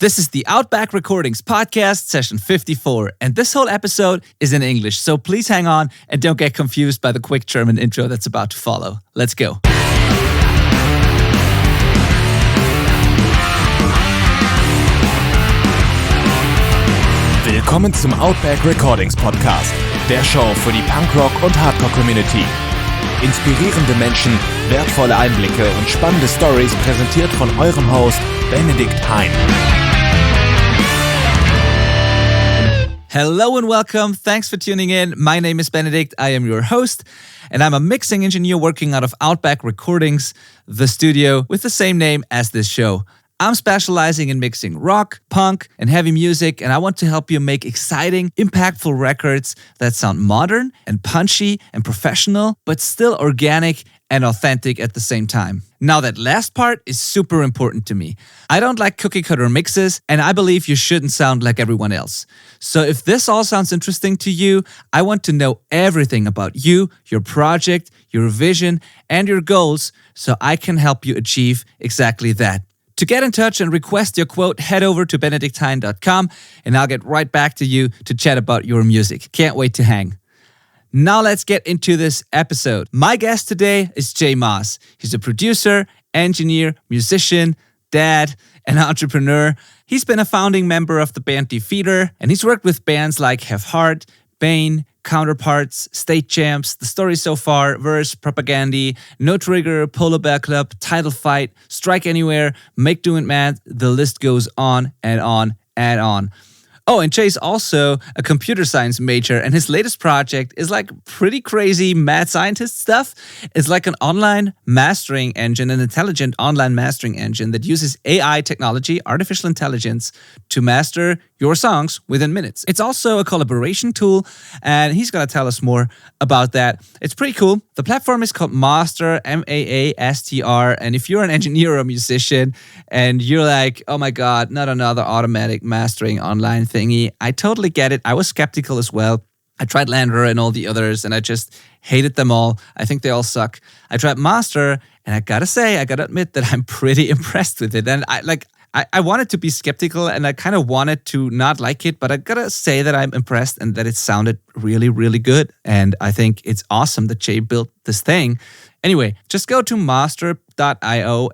This is the Outback Recordings podcast, session 54, and this whole episode is in English, so please hang on and don't get confused by the quick German intro that's about to follow. Let's go. Willkommen zum Outback Recordings Podcast, der Show für die Punkrock- und Hardcore-Community. Inspirierende Menschen, wertvolle Einblicke und spannende Stories präsentiert von eurem Host Benedikt Hain. Hello and welcome. Thanks for tuning in. My name is Benedikt. I am your host, and I'm a mixing engineer working out of Outback Recordings, the studio with the same name as this show. I'm specializing in mixing rock, punk, and heavy music, and I want to help you make exciting, impactful records that sound modern and punchy and professional, but still organic and authentic at the same time. Now, that last part is super important to me. I don't like cookie-cutter mixes, and I believe you shouldn't sound like everyone else. So if this all sounds interesting to you, I want to know everything about you, your project, your vision, and your goals, so I can help you achieve exactly that. To get in touch and request your quote, head over to benedikthein.com, and I'll get right back to you to chat about your music. Can't wait to hang. Now let's get into this episode. My guest today is Maas. He's a producer, engineer, musician, dad, and entrepreneur. He's been a founding member of the band Defeater, and he's worked with bands like Have Heart, Bane, Counterparts, State Champs, The Story So Far, Verse, Propagandhi, No Trigger, Polar Bear Club, Title Fight, Strike Anywhere, Make Do It Mad. The list goes on and on and on. Oh, and Jay's also a computer science major, and his latest project is like pretty crazy mad scientist stuff. It's like an online mastering engine, an intelligent online mastering engine that uses AI technology, artificial intelligence, to master your songs within minutes. It's also a collaboration tool, and he's going to tell us more about that. It's pretty cool. The platform is called Master, M-A-A-S-T-R, and if you're an engineer or a musician and you're like, oh my God, not another automatic mastering online thingy, I totally get it. I was skeptical as well. I tried Lander and all the others, and I just hated them all. I think they all suck. I tried Master, and I gotta admit that I'm pretty impressed with it. And I wanted to be skeptical, and I kind of wanted to not like it, but I gotta say that I'm impressed and that it sounded really, really good. And I think it's awesome that Jay built this thing. Anyway, just go to master.io,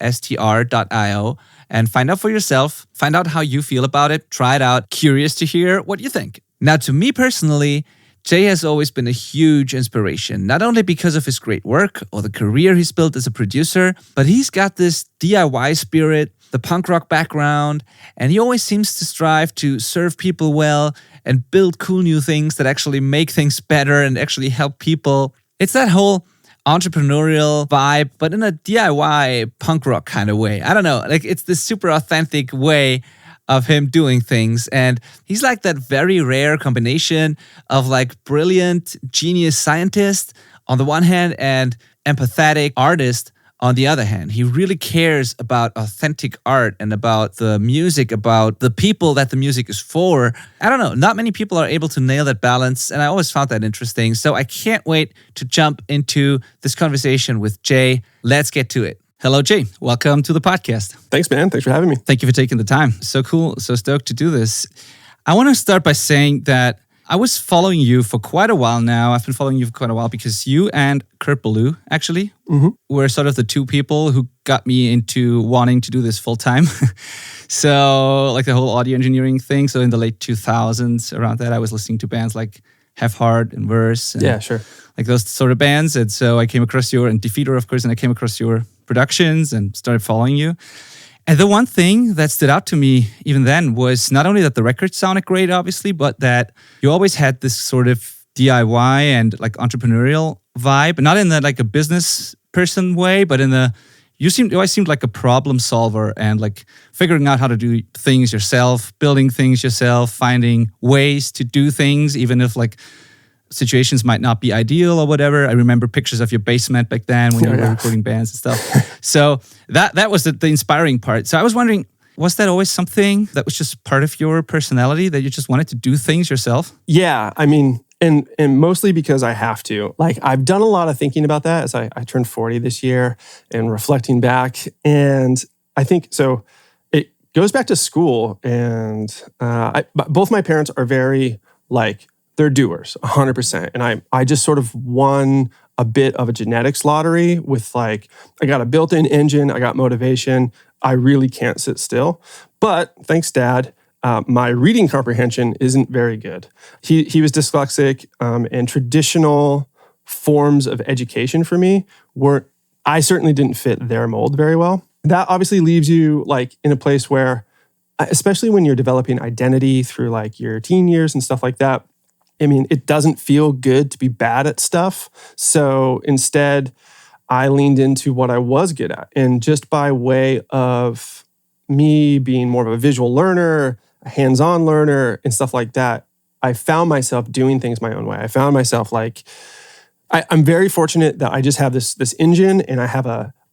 maastr.io, and find out for yourself. Find out how you feel about it. Try it out. Curious to hear what you think. Now, to me personally, Jay has always been a huge inspiration, not only because of his great work or the career he's built as a producer, but he's got this DIY spirit, the punk rock background, and he always seems to strive to serve people well and build cool new things that actually make things better and actually help people. It's that whole entrepreneurial vibe, but in a DIY punk rock kind of way. I don't know, like it's this super authentic way of him doing things. And he's like that very rare combination of like brilliant genius scientist on the one hand and empathetic artist on the other hand. He really cares about authentic art and about the music, about the people that the music is for. I don't know, not many people are able to nail that balance, and I always found that interesting. So I can't wait to jump into this conversation with Jay. Let's get to it. Hello, Jay. Welcome to the podcast. Thanks, man. Thanks for having me. Thank you for taking the time. So cool. So stoked to do this. I want to start by saying that I was following you for quite a while now. I've been following you for quite a while because you and Kurt Ballou, actually, were sort of the two people who got me into wanting to do this full time. So like the whole audio engineering thing. So in the late 2000s, around that, I was listening to bands like Have Heart and Verse. And yeah, sure. Like those sort of bands. And so I came across and Defeater, of course, and I came across your productions and started following you. And the one thing that stood out to me even then was not only that the records sounded great, obviously, but that you always had this sort of DIY and like entrepreneurial vibe, not in the like a business person way, but in the you always seemed like a problem solver and like figuring out how to do things yourself, building things yourself, finding ways to do things, even if like situations might not be ideal or whatever. I remember pictures of your basement back then when you were recording bands and stuff. So that was the inspiring part. So I was wondering, was that always something that was just part of your personality, that you just wanted to do things yourself? Yeah, I mean, and mostly because I have to. Like, I've done a lot of thinking about that as I turned 40 this year and reflecting back. And I think, so it goes back to school, and both my parents are very like, they're doers, 100%. And I just sort of won a bit of a genetics lottery with like, I got a built-in engine, I got motivation, I really can't sit still. But thanks, Dad, my reading comprehension isn't very good. He was dyslexic, and traditional forms of education for me I certainly didn't fit their mold very well. That obviously leaves you like in a place where, especially when you're developing identity through like your teen years and stuff like that, I mean, it doesn't feel good to be bad at stuff. So instead, I leaned into what I was good at. And just by way of me being more of a visual learner, a hands-on learner, and stuff like that, I found myself doing things my own way. I found myself like, I'm very fortunate that I just have this engine, and I have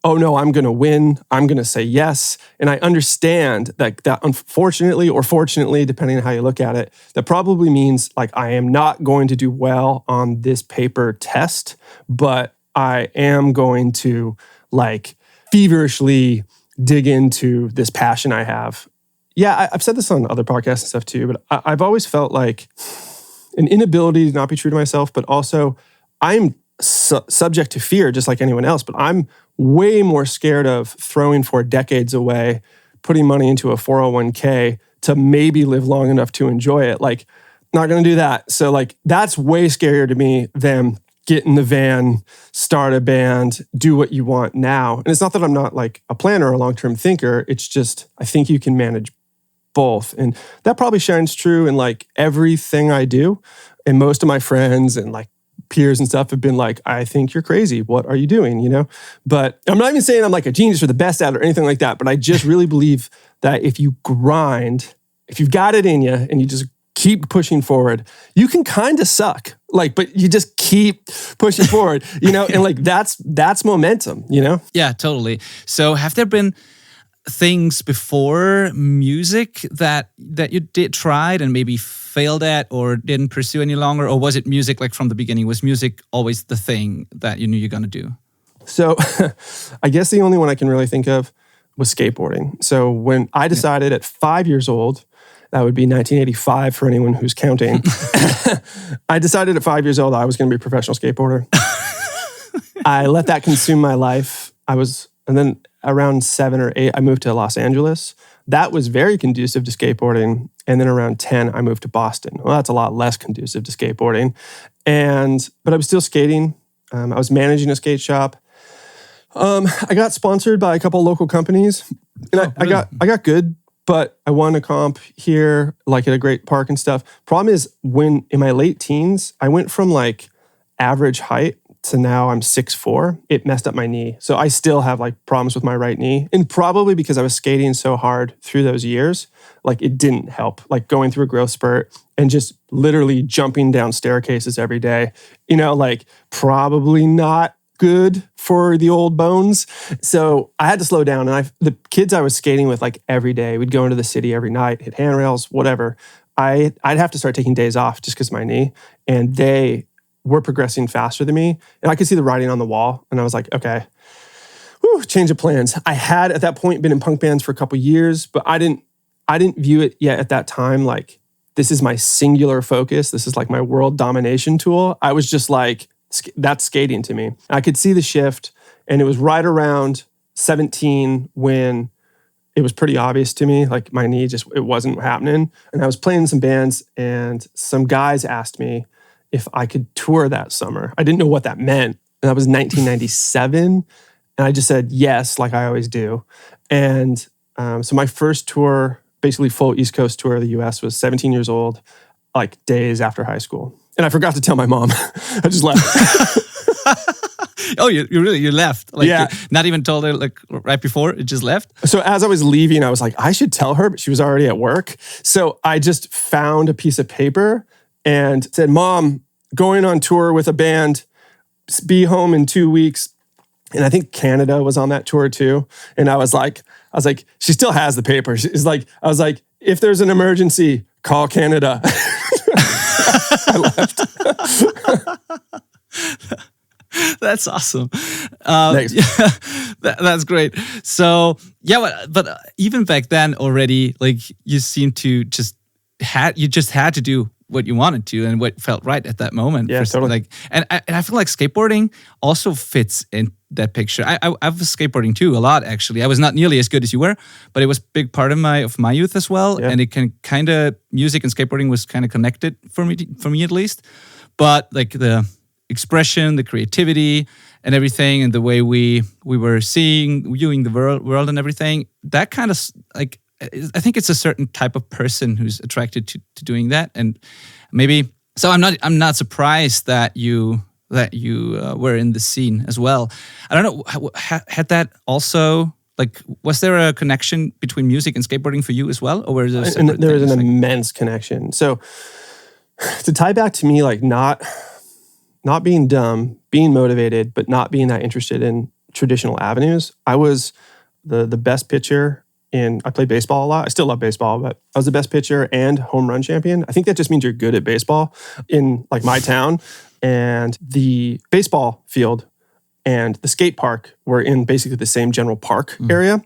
oh no, I'm going to win. I'm going to say yes. And I understand that unfortunately or fortunately, depending on how you look at it, that probably means like I am not going to do well on this paper test, but I am going to like feverishly dig into this passion I have. Yeah, I've said this on other podcasts and stuff too, but I've always felt like an inability to not be true to myself, but also I'm subject to fear just like anyone else, but I'm way more scared of throwing for decades away, putting money into a 401k to maybe live long enough to enjoy it. Like, not going to do that. So like, that's way scarier to me than get in the van, start a band, do what you want now. And it's not that I'm not like a planner or a long-term thinker. It's just, I think you can manage both. And that probably shines true in like everything I do. And most of my friends and like peers and stuff have been like, I think you're crazy. What are you doing? You know? But I'm not even saying I'm like a genius or the best at it or anything like that. But I just really believe that if you grind, if you've got it in you and you just keep pushing forward, you can kind of suck. Like, but you just keep pushing forward, you know? And like, that's momentum, you know? Yeah, totally. So have there been things before music that you tried and maybe failed at or didn't pursue any longer? Or was it music like from the beginning? Was music always the thing that you knew you're going to do? So I guess the only one I can really think of was skateboarding. So when I decided at 5 years old, that would be 1985 for anyone who's counting. I decided at 5 years old I was going to be a professional skateboarder. I let that consume my life. And then around 7 or 8, I moved to Los Angeles. That was very conducive to skateboarding. And then around 10, I moved to Boston. Well, that's a lot less conducive to skateboarding. But I was still skating. I was managing a skate shop. I got sponsored by a couple local companies. And I got good, but I won a comp here, like at a great park and stuff. Problem is, when in my late teens, I went from like average height to now I'm 6'4", it messed up my knee. So I still have like problems with my right knee. And probably because I was skating so hard through those years, like it didn't help. Like going through a growth spurt and just literally jumping down staircases every day, you know, like probably not good for the old bones. So I had to slow down. And the kids I was skating with like every day, we'd go into the city every night, hit handrails, whatever. I'd have to start taking days off just because of my knee. And they were progressing faster than me. And I could see the writing on the wall. And I was like, okay, change of plans. I had at that point been in punk bands for a couple years, but I didn't view it yet at that time like, this is my singular focus. This is like my world domination tool. I was just like, that's skating to me. I could see the shift. And it was right around 17 when it was pretty obvious to me, like my knee it wasn't happening. And I was playing in some bands and some guys asked me if I could tour that summer. I didn't know what that meant. And that was 1997. And I just said yes, like I always do. And so my first tour, basically full East Coast tour of the US, was 17 years old, like days after high school. And I forgot to tell my mom. I just left. Oh, you left? Like, yeah. You not even told her like right before, it just left? So as I was leaving, I was like, I should tell her, but she was already at work. So I just found a piece of paper and said, Mom, going on tour with a band, be home in 2 weeks. And I think Canada was on that tour too. And I was like, she still has the paper. I was like, if there's an emergency, call Canada. I left. That's awesome. Thanks. Yeah, that's great. So yeah, but even back then already, like you seem to just had to do what you wanted to and what felt right at that moment. Yeah, totally. Like, and I feel like skateboarding also fits in that picture. I was skateboarding too a lot actually. I was not nearly as good as you were, but it was a big part of my youth as well. Yeah. And it can kind of music and skateboarding was kind of connected for me at least. But like the expression, the creativity, and everything, and the way we were viewing the world and everything, that kind of like, I think it's a certain type of person who's attracted to doing that, and maybe so. I'm not surprised that you were in the scene as well. I don't know. Had that also, like, was there a connection between music and skateboarding for you as well, or was there? And there was an immense connection. So to tie back to me, like not being dumb, being motivated, but not being that interested in traditional avenues. I was the best pitcher. I played baseball a lot. I still love baseball, but I was the best pitcher and home run champion. I think that just means you're good at baseball in like my town. And the baseball field and the skate park were in basically the same general park area.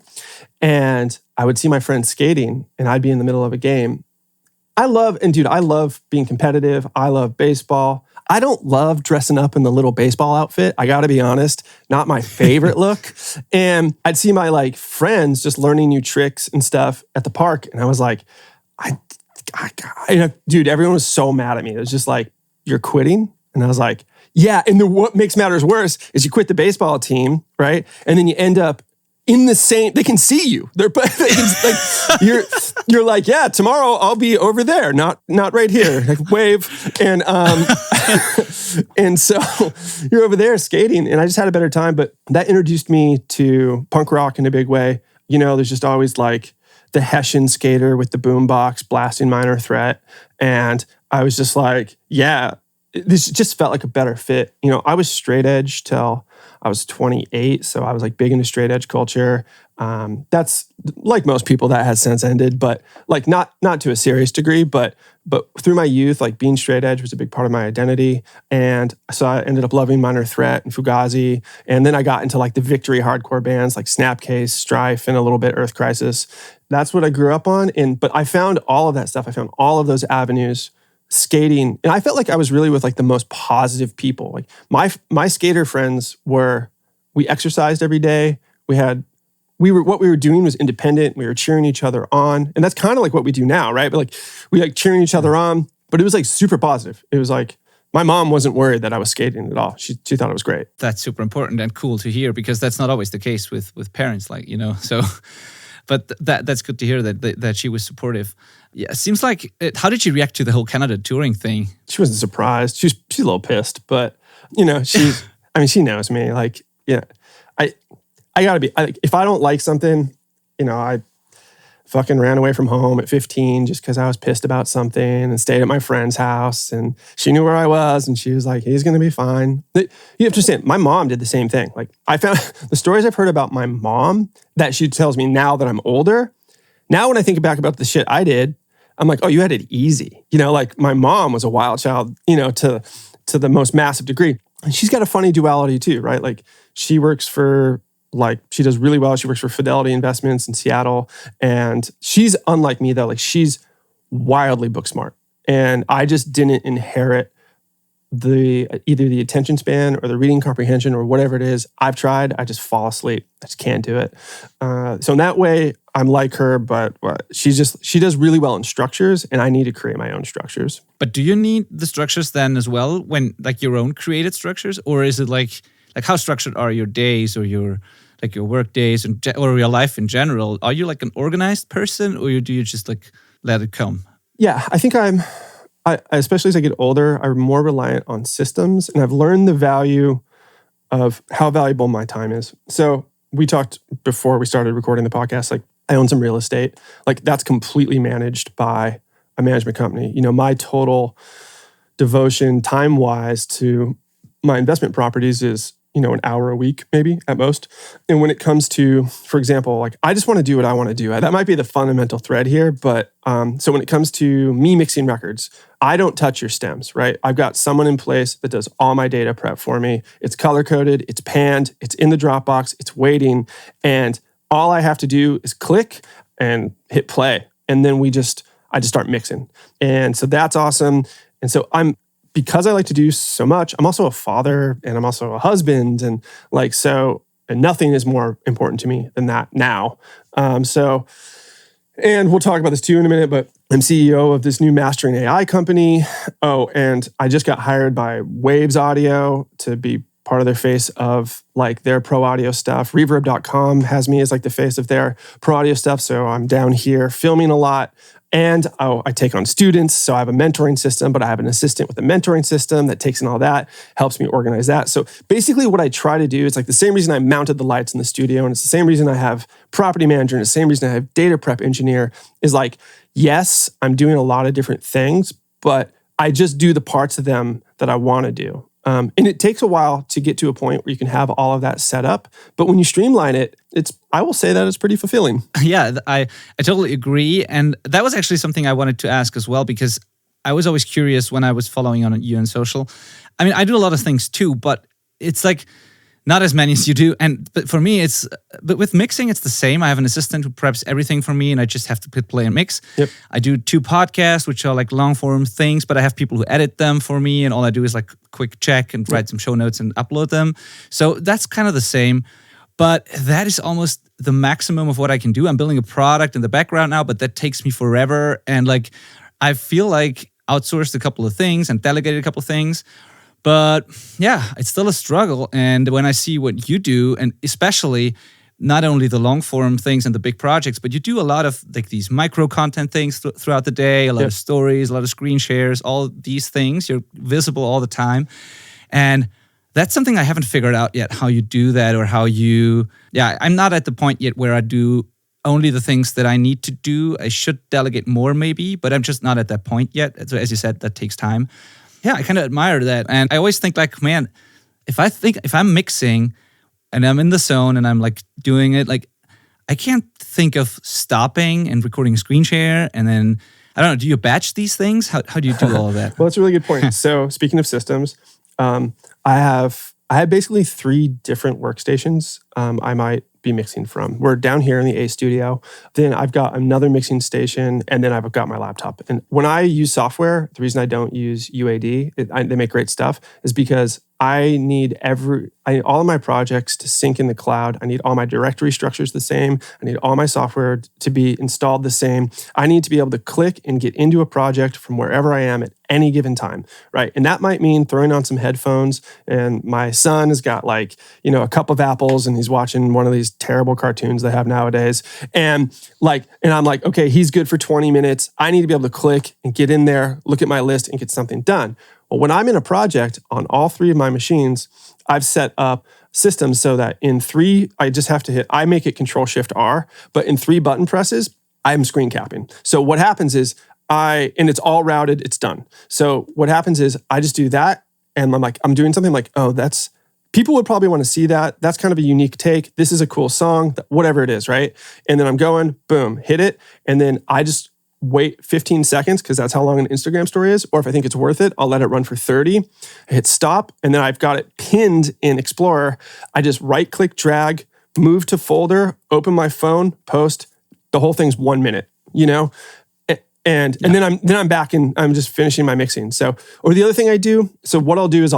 And I would see my friends skating and I'd be in the middle of a game. I love being competitive. I love baseball. I don't love dressing up in the little baseball outfit. I got to be honest, not my favorite look. And I'd see my like friends just learning new tricks and stuff at the park. And I was like, dude, everyone was so mad at me. It was just like, you're quitting? And I was like, yeah. And what makes matters worse is you quit the baseball team, right? And then you end up in the same, they can see you. You're like, yeah, tomorrow I'll be over there, not right here. Like wave. And and so you're over there skating, and I just had a better time. But that introduced me to punk rock in a big way. You know, there's just always like the Hessian skater with the boombox blasting Minor Threat. And I was just like, yeah, this just felt like a better fit. You know, I was straight edge till I was 28, so I was like big into straight edge culture. That's like most people, that has since ended, but like not to a serious degree, but through my youth, like being straight edge was a big part of my identity. And so I ended up loving Minor Threat and Fugazi. And then I got into like the victory hardcore bands like Snapcase, Strife, and a little bit Earth Crisis. That's what I grew up on. But I found all of that stuff. I found all of those avenues skating, and I felt like I was really with like the most positive people. Like my skater friends we exercised every day. What we were doing was independent. We were cheering each other on, and that's kind of like what we do now, right? But like we like cheering each other on, but it was like super positive. It was like my mom wasn't worried that I was skating at all. She thought it was great. That's super important and cool to hear, because that's not always the case with parents, like, you know. So, but that's good to hear that she was supportive. Yeah, it seems like how did she react to the whole Canada touring thing? She wasn't surprised. She's a little pissed, but you know, she knows me. Like, yeah, I gotta be. If I don't like something, you know, I fucking ran away from home at 15 just because I was pissed about something, and stayed at my friend's house, and she knew where I was, and she was like, he's gonna be fine. You have to understand, my mom did the same thing. Like, I found the stories I've heard about my mom that she tells me now that I'm older. Now, when I think back about the shit I did, I'm like, oh, you had it easy. You know, like my mom was a wild child, you know, to the most massive degree. And she's got a funny duality too, right? Like she works for, like, she does really well. She works for Fidelity Investments in Seattle. And she's unlike me though. Like she's wildly book smart. And I just didn't inherit either the attention span or the reading comprehension or whatever it is. I've tried, I just fall asleep. I just can't do it. So in that way, I'm like her, but she does really well in structures, and I need to create my own structures. But do you need the structures then as well, when like your own created structures, or is it like how structured are your days or your work days or your life in general? Are you like an organized person, or do you just like let it come? Yeah, I think I especially as I get older, I'm more reliant on systems, and I've learned the value of how valuable my time is. So we talked before we started recording the podcast, like I own some real estate. Like that's completely managed by a management company. You know, my total devotion time-wise to my investment properties is an hour a week, maybe at most. And when it comes to, for example, like I just want to do what I want to do. That might be the fundamental thread here. But so when it comes to me mixing records, I don't touch your stems, right? I've got someone in place that does all my data prep for me. It's color coded, it's panned, it's in the Dropbox, it's waiting. And all I have to do is click and hit play. And then I just start mixing. And so that's awesome. And so because I like to do so much, I'm also a father and I'm also a husband, and nothing is more important to me than that now. And we'll talk about this too in a minute, but I'm CEO of this new mastering AI company. Oh, and I just got hired by Waves Audio to be part of their face of like their pro audio stuff. Reverb.com has me as like the face of their pro audio stuff. So I'm down here filming a lot. And I take on students, so I have a mentoring system, but I have an assistant with a mentoring system that takes in all that, helps me organize that. So basically what I try to do, it's like the same reason I mounted the lights in the studio, and it's the same reason I have property manager, and the same reason I have data prep engineer, is like, yes, I'm doing a lot of different things, but I just do the parts of them that I want to do. And it takes a while to get to a point where you can have all of that set up. But when you streamline it, I will say that it's pretty fulfilling. Yeah, I totally agree. And that was actually something I wanted to ask as well, because I was always curious when I was following on you on social. I mean, I do a lot of things too, but it's like not as many as you do. But for me, but with mixing, it's the same. I have an assistant who preps everything for me, and I just have to hit play and mix. Yep. I do 2 podcasts, which are like long form things, but I have people who edit them for me, and all I do is like quick check and write some show notes and upload them. So that's kind of the same. But that is almost the maximum of what I can do. I'm building a product in the background now, but that takes me forever. And like, I feel like outsourced a couple of things and delegated a couple of things. But yeah, it's still a struggle. And when I see what you do, and especially not only the long form things and the big projects, but you do a lot of like these micro content things throughout the day, a lot of stories, a lot of screen shares, all these things. You're visible all the time. And that's something I haven't figured out yet, how you do that, or how I'm not at the point yet where I do only the things that I need to do. I should delegate more maybe, but I'm just not at that point yet. So as you said, that takes time. Yeah, I kind of admire that. And I always think like, man, if I'm mixing and I'm in the zone and I'm like doing it, like I can't think of stopping and recording a screen share. And then, I don't know, do you batch these things? How do you do all of that? Well, that's a really good point. So speaking of systems, I have basically 3 different workstations I might be mixing from. We're down here in the A studio. Then I've got another mixing station, and then I've got my laptop. And when I use software, the reason I don't use UAD, they make great stuff, is because I need all of my projects to sync in the cloud. I need all my directory structures the same. I need all my software to be installed the same. I need to be able to click and get into a project from wherever I am at any given time, right? And that might mean throwing on some headphones. And my son has got like, a cup of apples, and he's watching one of these terrible cartoons they have nowadays. And I'm like, okay, he's good for 20 minutes. I need to be able to click and get in there, look at my list, and get something done. Well, when I'm in a project on all 3 of my machines, I've set up systems so that in 3, I make it Control-Shift-R, but in 3 button presses, I'm screen capping. So what happens is and it's all routed, it's done. So what happens is I just do that, and I'm doing something like, people would probably want to see that. That's kind of a unique take. This is a cool song, whatever it is, right? And then I'm going, boom, hit it, and then I just wait 15 seconds because that's how long an Instagram story is. Or if I think it's worth it, I'll let it run for 30. I hit stop, and then I've got it pinned in Explorer. I just right-click, drag, move to folder, open my phone, post. The whole thing's 1 minute, And then I'm back and I'm just finishing my mixing. So, or the other thing I do, so what I'll do is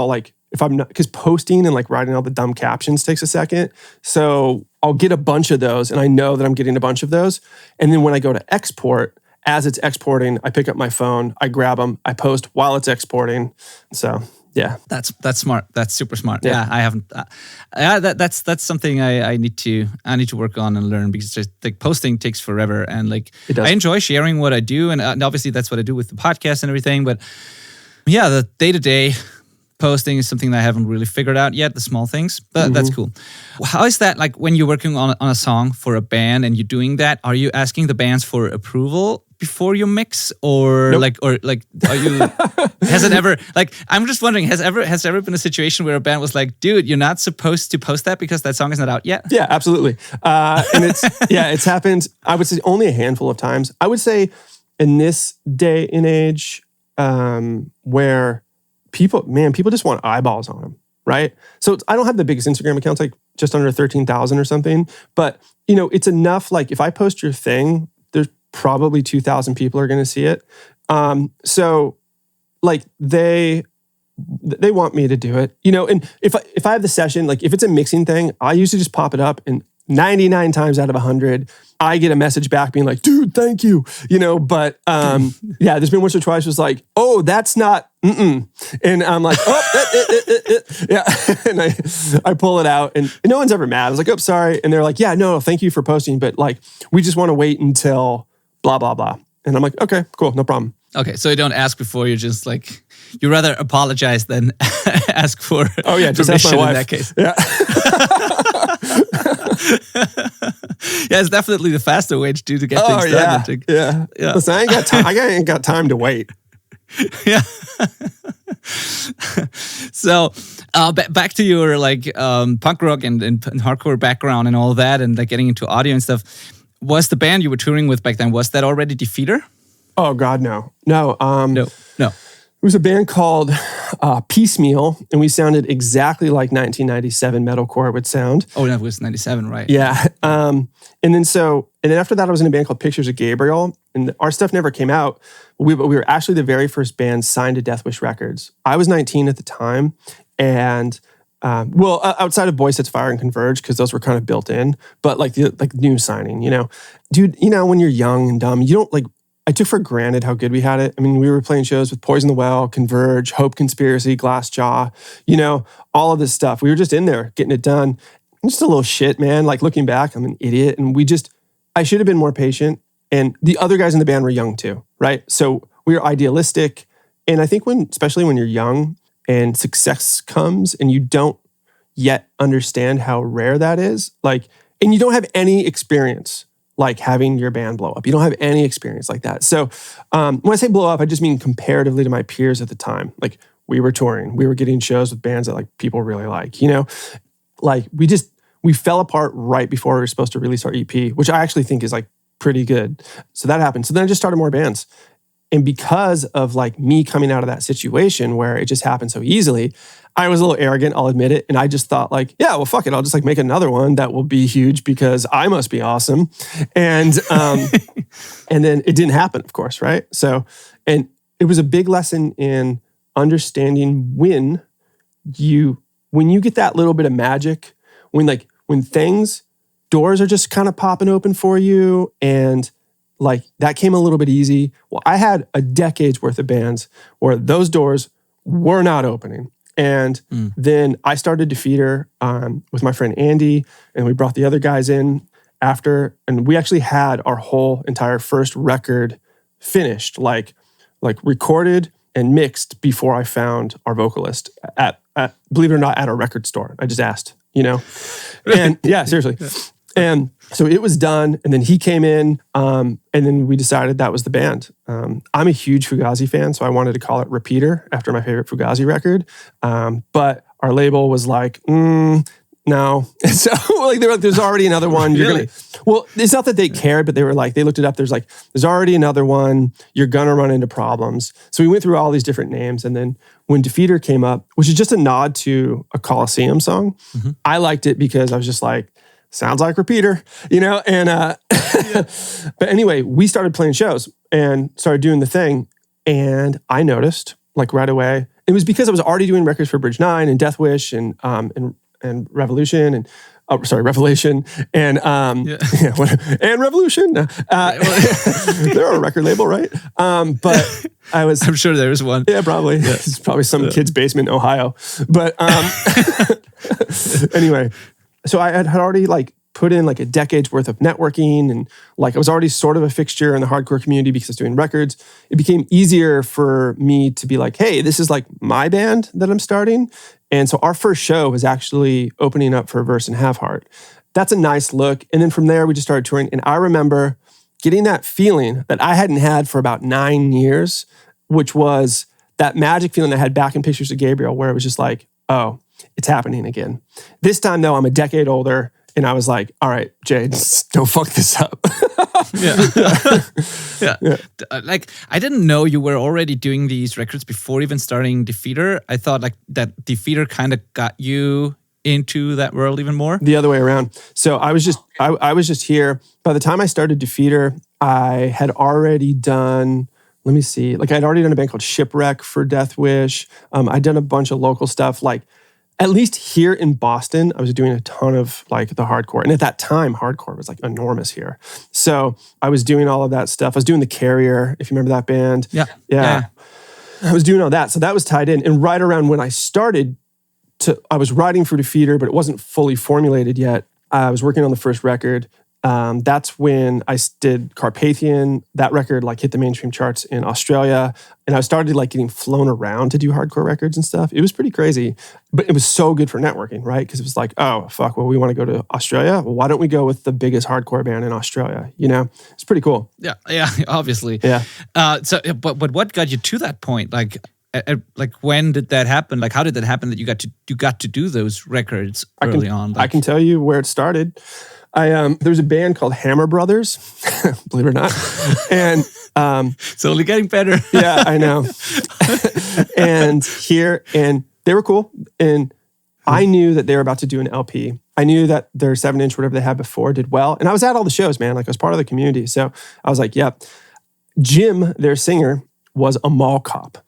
if I'm not, because posting and like writing all the dumb captions takes a second. So I'll get a bunch of those, and I know that I'm getting a bunch of those. And then when I go to export, as it's exporting, I pick up my phone, I grab them, I post while it's exporting. So yeah, that's smart. That's super smart. Yeah, I haven't. That's something I need to work on and learn, because just like posting takes forever, and like I enjoy sharing what I do, and obviously that's what I do with the podcast and everything. But yeah, the day-to-day posting is something that I haven't really figured out yet, the small things, but that's cool. How is that, like when you're working on a song for a band and you're doing that, are you asking the bands for approval before you mix, or Nope. are you? Has it ever I'm just wondering, has ever been a situation where a band was like, dude, you're not supposed to post that because that song is not out yet? Yeah, absolutely. And it's happened, I would say, only a handful of times. I would say in this day and age, where people just want eyeballs on them, right? So I don't have the biggest Instagram account, like just under 13,000 or something, but it's enough. Like if I post your thing, there's probably 2,000 people are going to see it. So like they want me to do it, and if I have the session, like if it's a mixing thing, I usually just pop it up, and 99 times out of 100, I get a message back being like, dude, thank you, but yeah, there's been once or twice was like, oh, that's not, and I'm like, oh, yeah, and I pull it out, and no one's ever mad. I was like, oh, sorry, and they're like, yeah, no, thank you for posting, but like, we just want to wait until blah, blah, blah. And I'm like, okay, cool, no problem. Okay, so you don't ask before, you're just like, you rather apologize than ask for just ask my wife. In that case. Yeah. Yeah, it's definitely the faster way to get things done. Yeah. Listen, I ain't got time. I ain't got time to wait. Yeah. So back to your punk rock and hardcore background and all that, and like getting into audio and stuff. Was the band you were touring with back then, was that already Defeater? Oh God, no. No. It was a band called Piecemeal, and we sounded exactly like 1997 metalcore would sound. Oh, that was 97, right? Yeah. And then after that, I was in a band called Pictures of Gabriel, and our stuff never came out. We were actually the very first band signed to Death Wish Records. I was 19 at the time, and outside of Boy Sets Fire and Converge, because those were kind of built in, but like new signing, dude, when you're young and dumb, you don't I took for granted how good we had it. I mean, we were playing shows with Poison the Well, Converge, Hope Conspiracy, Glassjaw, all of this stuff. We were just in there getting it done. I'm just a little shit, man. Like looking back, I'm an idiot. And I should have been more patient. And the other guys in the band were young too, right? So we were idealistic. And I think especially when you're young and success comes and you don't yet understand how rare that is, and you don't have any experience like having your band blow up. You don't have any experience like that. So when I say blow up, I just mean comparatively to my peers at the time. Like we were touring, we were getting shows with bands that like people really like, we fell apart right before we were supposed to release our EP, which I actually think is like pretty good. So that happened. So then I just started more bands. And because of like me coming out of that situation where it just happened so easily, I was a little arrogant, I'll admit it. And I just thought like, yeah, well, fuck it. I'll just like make another one that will be huge because I must be awesome. And and then it didn't happen, of course, right? So, and it was a big lesson in understanding when you get that little bit of magic, when doors are just kind of popping open for you, and like that came a little bit easy. Well, I had a decade's worth of bands where those doors were not opening. And then I started Defeater with my friend Andy, and we brought the other guys in after, and we actually had our whole entire first record finished, like recorded and mixed before I found our vocalist at believe it or not, at a record store. I just asked, and yeah, seriously. And so it was done, and then he came in, and then we decided that was the band. I'm a huge Fugazi fan, so I wanted to call it Repeater after my favorite Fugazi record. But our label was like, no. And so there's already another one. Really? Well, it's not that they cared, but they were like, they looked it up. There's already another one. You're gonna run into problems. So we went through all these different names, and then when Defeater came up, which is just a nod to a Coliseum song, I liked it because I was just like, sounds like Repeater, and but anyway, we started playing shows and started doing the thing, and I noticed like right away, it was because I was already doing records for Bridge 9 and Death Wish and Revolution and Revelation and and Revolution. They're a record label, right? But I'm sure there is one. Yeah, probably. Yeah. It's probably some kid's basement in Ohio. But anyway. So I had already like put in like a decade's worth of networking, and like I was already sort of a fixture in the hardcore community because I was doing records. It became easier for me to be like, hey, this is like my band that I'm starting. And so our first show was actually opening up for Verse and Half Heart. That's a nice look. And then from there, we just started touring. And I remember getting that feeling that I hadn't had for about 9 years, which was that magic feeling I had back in Pictures of Gabriel, where it was just like, oh, it's happening again. This time, though, I'm a decade older, and I was like, all right, Jay, just don't fuck this up. Yeah. Like, I didn't know you were already doing these records before even starting Defeater. I thought like that Defeater kind of got you into that world even more. The other way around. So I was just I was just here. By the time I started Defeater, I had already done, let me see, like I'd already done a band called Shipwreck for Death Wish. I'd done a bunch of local stuff. Like at least here in Boston, I was doing a ton of like the hardcore. And at that time, hardcore was like enormous here. So I was doing all of that stuff. I was doing The Carrier, if you remember that band. Yeah. I was doing all that. So that was tied in. And right around when I started I was writing for Defeater, but it wasn't fully formulated yet. I was working on the first record. That's when I did Carpathian. That record like hit the mainstream charts in Australia. And I started like getting flown around to do hardcore records and stuff. It was pretty crazy, but it was so good for networking, right? Because it was like, oh, fuck, well, we want to go to Australia. Well, why don't we go with the biggest hardcore band in Australia? You know, it's pretty cool. Yeah, obviously. Yeah. But what got you to that point? Like when did that happen? Like how did that happen that you got to do those records early on? Like, I can tell you where it started. There's a band called Hammer Brothers, believe it or not, and it's only getting better. Yeah, I know. and they were cool, and I knew that they were about to do an LP. I knew that their 7-inch, whatever they had before, did well, and I was at all the shows, man. Like I was part of the community, so I was like, yep. Jim, their singer, was a mall cop.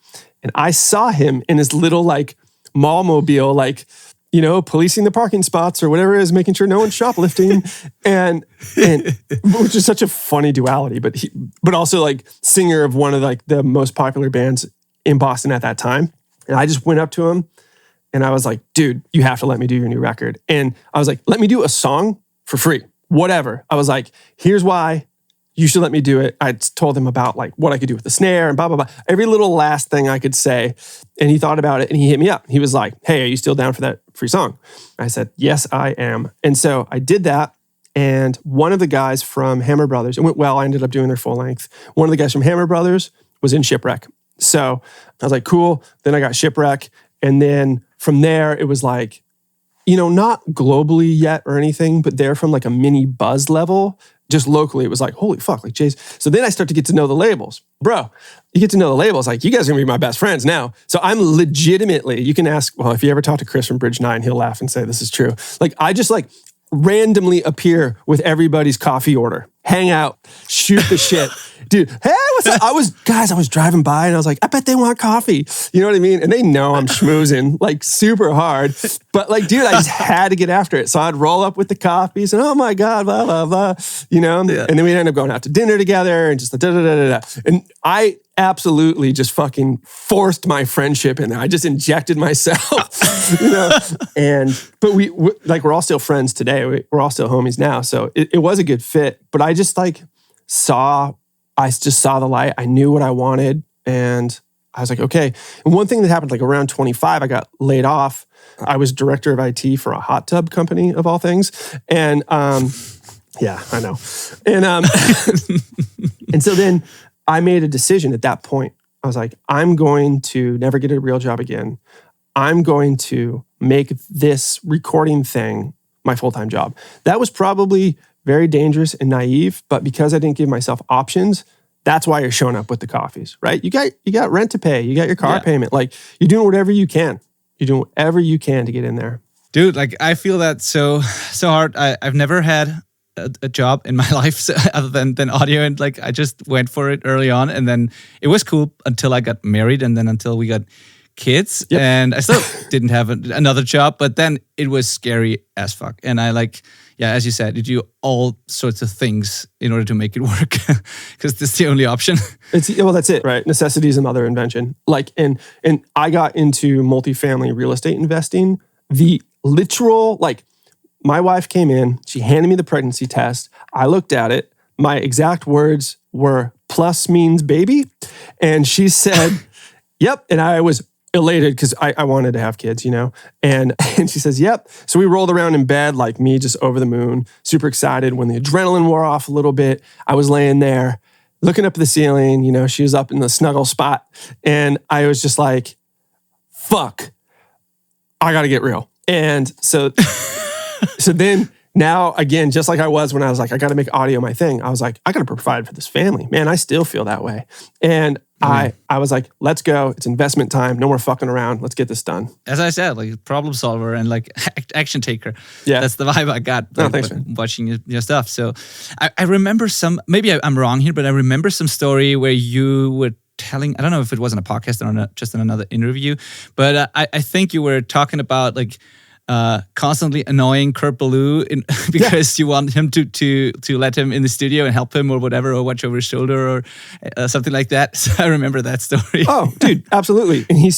And I saw him in his little like mall mobile, like, you know, policing the parking spots or whatever it is, making sure no one's shoplifting, and which is such a funny duality. But also like singer of one of like the most popular bands in Boston at that time. And I just went up to him and I was like, dude, you have to let me do your new record. And I was like, let me do a song for free, whatever. I was like, here's why. You should let me do it. I told him about like what I could do with the snare and blah, blah, blah. Every little last thing I could say. And he thought about it and he hit me up. He was like, hey, are you still down for that free song? I said, yes, I am. And so I did that. And one of the guys from Hammer Brothers, it went well. I ended up doing their full length. One of the guys from Hammer Brothers was in Shipwreck. So I was like, cool. Then I got Shipwreck. And then from there, it was like, you know, not globally yet or anything, but they're from like a mini buzz level. Just locally, it was like, holy fuck, like Jay's. So then I start to get to know the labels. Bro, you get to know the labels. Like, you guys are gonna be my best friends now. So I'm legitimately, you can ask, well, if you ever talk to Chris from Bridge 9, he'll laugh and say this is true. Like, I just like randomly appear with everybody's coffee order, hang out, shoot the shit. Dude, hey, what's up? I was driving by and I was like, I bet they want coffee. You know what I mean? And they know I'm schmoozing like super hard. But like, dude, I just had to get after it. So I'd roll up with the coffees and oh my God, blah, blah, blah. You know? Yeah. And then we'd end up going out to dinner together and just da-da-da-da-da. And I absolutely just fucking forced my friendship in there. I just injected myself, you know? But we're all still friends today. We're all still homies now. So it was a good fit. But I just saw the light. I knew what I wanted. And I was like, okay. And one thing that happened like around 25, I got laid off. I was director of IT for a hot tub company of all things. And yeah, I know. And and so then I made a decision at that point. I was like, I'm going to never get a real job again. I'm going to make this recording thing my full-time job. That was probably very dangerous and naive, but because I didn't give myself options, that's why you're showing up with the coffees, right? You got rent to pay, you got your car payment. Like, you're doing whatever you can. You're doing whatever you can to get in there. Dude, like I feel that so hard. I've never had a job in my life other than audio, and like I just went for it early on, and then it was cool until I got married, and then until we got kids, and I still didn't have another job, but then it was scary as fuck. And I as you said, you do all sorts of things in order to make it work because that's the only option. That's it, right? Necessity is another invention. Like, and I got into multifamily real estate investing. The literal, like, my wife came in, she handed me the pregnancy test. I looked at it. My exact words were, plus means baby. And she said, yep. And I was elated because I wanted to have kids, And she says, yep. So we rolled around in bed, like me, just over the moon, super excited. When the adrenaline wore off a little bit, I was laying there looking up at the ceiling. She was up in the snuggle spot. And I was just like, fuck, I got to get real. And so then now, again, just like I was when I was like, I got to make audio my thing. I was like, I got to provide for this family. Man, I still feel that way. And I was like, let's go. It's investment time. No more fucking around. Let's get this done. As I said, like problem solver and like action taker. Yeah. That's the vibe I got thanks, man. watching your stuff. So I remember maybe I'm wrong here, but I remember some story where you were telling, I don't know if it was in a podcast or just in another interview, but I think you were talking about like constantly annoying Kurt Ballou because you want him to let him in the studio and help him or whatever, or watch over his shoulder or something like that. So I remember that story. Oh, dude, absolutely. And he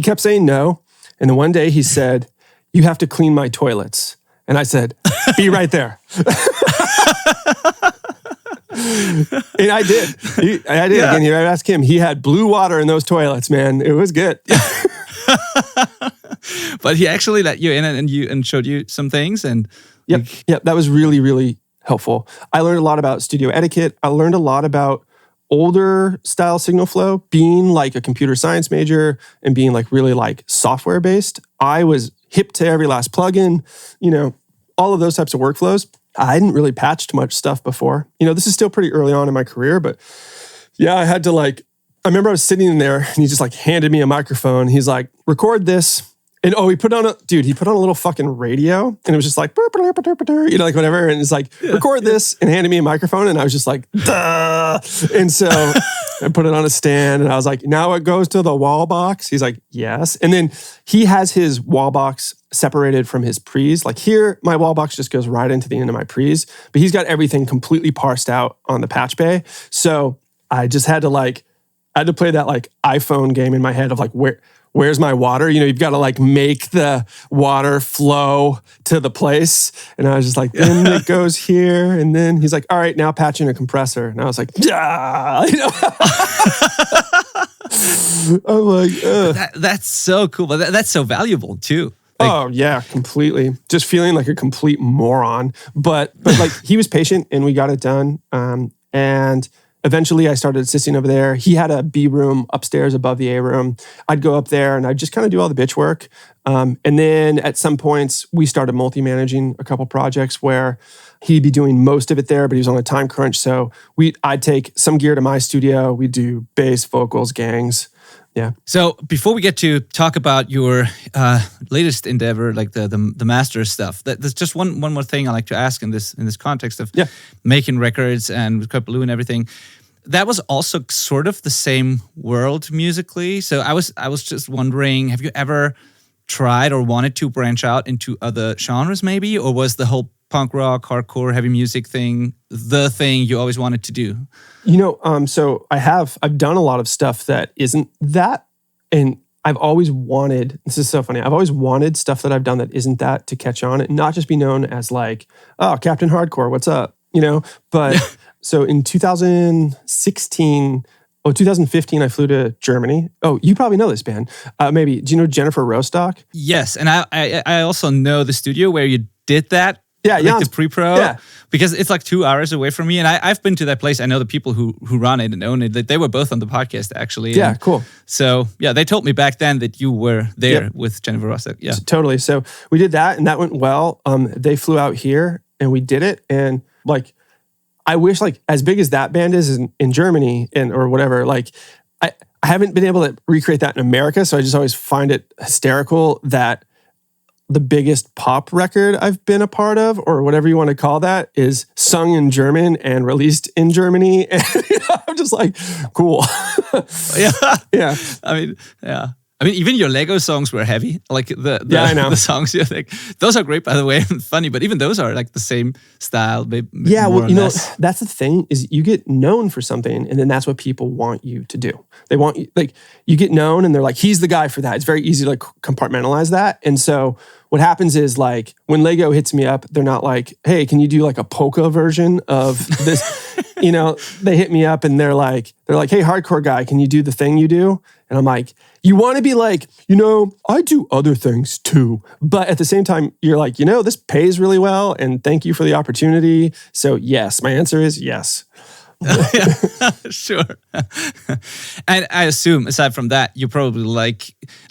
kept saying no. And then one day he said, you have to clean my toilets. And I said, be right there. And I did. I did. Again, you ask him. He had blue water in those toilets, man. It was good. But he actually let you in and showed you some things. And Yep, that was really, really helpful. I learned a lot about studio etiquette. I learned a lot about older style signal flow. Being like a computer science major and being like really like software based, I was hip to every last plugin, all of those types of workflows. I hadn't really patched much stuff before. This is still pretty early on in my career, but yeah, I had to I remember I was sitting in there and he just like handed me a microphone. He's like, record this. And he put on a little fucking radio and it was just like, like whatever. And it's like, record this, and handed me a microphone. And I was just like, duh. And so I put it on a stand and I was like, now it goes to the wall box. He's like, yes. And then he has his wall box separated from his pre's. Like here, my wall box just goes right into the end of my pre's, but he's got everything completely parsed out on the patch bay. So I just had to play that like iPhone game in my head of like, where's my water? You've got to like make the water flow to the place. And I was just like, then it goes here. And then he's like, all right, now patch in a compressor. And I was like, yeah. I'm like, that's so cool. But that's so valuable too. Oh yeah, completely. Just feeling like a complete moron. But like he was patient and we got it done. And eventually I started assisting over there. He had a B room upstairs above the A room. I'd go up there and I'd just kind of do all the bitch work. And then at some points we started multi-managing a couple projects where he'd be doing most of it there, but he was on a time crunch. So I'd take some gear to my studio. We'd do bass, vocals, gangs. Yeah. So before we get to talk about your latest endeavor, like the master stuff, there's just one more thing I like to ask in this context of making records and with Kurt Ballou and everything. That was also sort of the same world musically. So I was just wondering, have you ever tried or wanted to branch out into other genres maybe, or was the whole punk rock, hardcore, heavy music thing the thing you always wanted to do? So I've done a lot of stuff that isn't that, and I've always wanted, this is so funny, I've always wanted stuff that I've done that isn't that to catch on and not just be known as like, oh, Captain Hardcore, what's up? But so in 2015, I flew to Germany. Oh, you probably know this band. Maybe, do you know Jennifer Rostock? Yes, and I also know the studio where you did that. Yeah, like the pre-pro, because it's like 2 hours away from me, and I've been to that place. I know the people who run it and own it. They were both on the podcast actually. Yeah, cool. So yeah, they told me back then that you were there with Jennifer Rostock. Yeah, totally. So we did that, and that went well. They flew out here, and we did it, and like, I wish like as big as that band is in Germany or whatever, like I haven't been able to recreate that in America. So I just always find it hysterical that the biggest pop record I've been a part of, or whatever you want to call that, is sung in German and released in Germany. And I'm just like, cool. Yeah. I mean, even your Lego songs were heavy. Like I know. The songs, like, those are great, by the way, and funny. But even those are like the same style. That's the thing is you get known for something, and then that's what people want you to do. They want you, like, you get known, and they're like, he's the guy for that. It's very easy to like compartmentalize that. And so what happens is like when Lego hits me up, they're not like, hey, can you do like a polka version of this? They hit me up and they're like, hey, hardcore guy, can you do the thing you do? And I'm like, you want to be like, I do other things too. But at the same time, you're like, this pays really well. And thank you for the opportunity. So yes, my answer is yes. Sure. And I assume, aside from that, you probably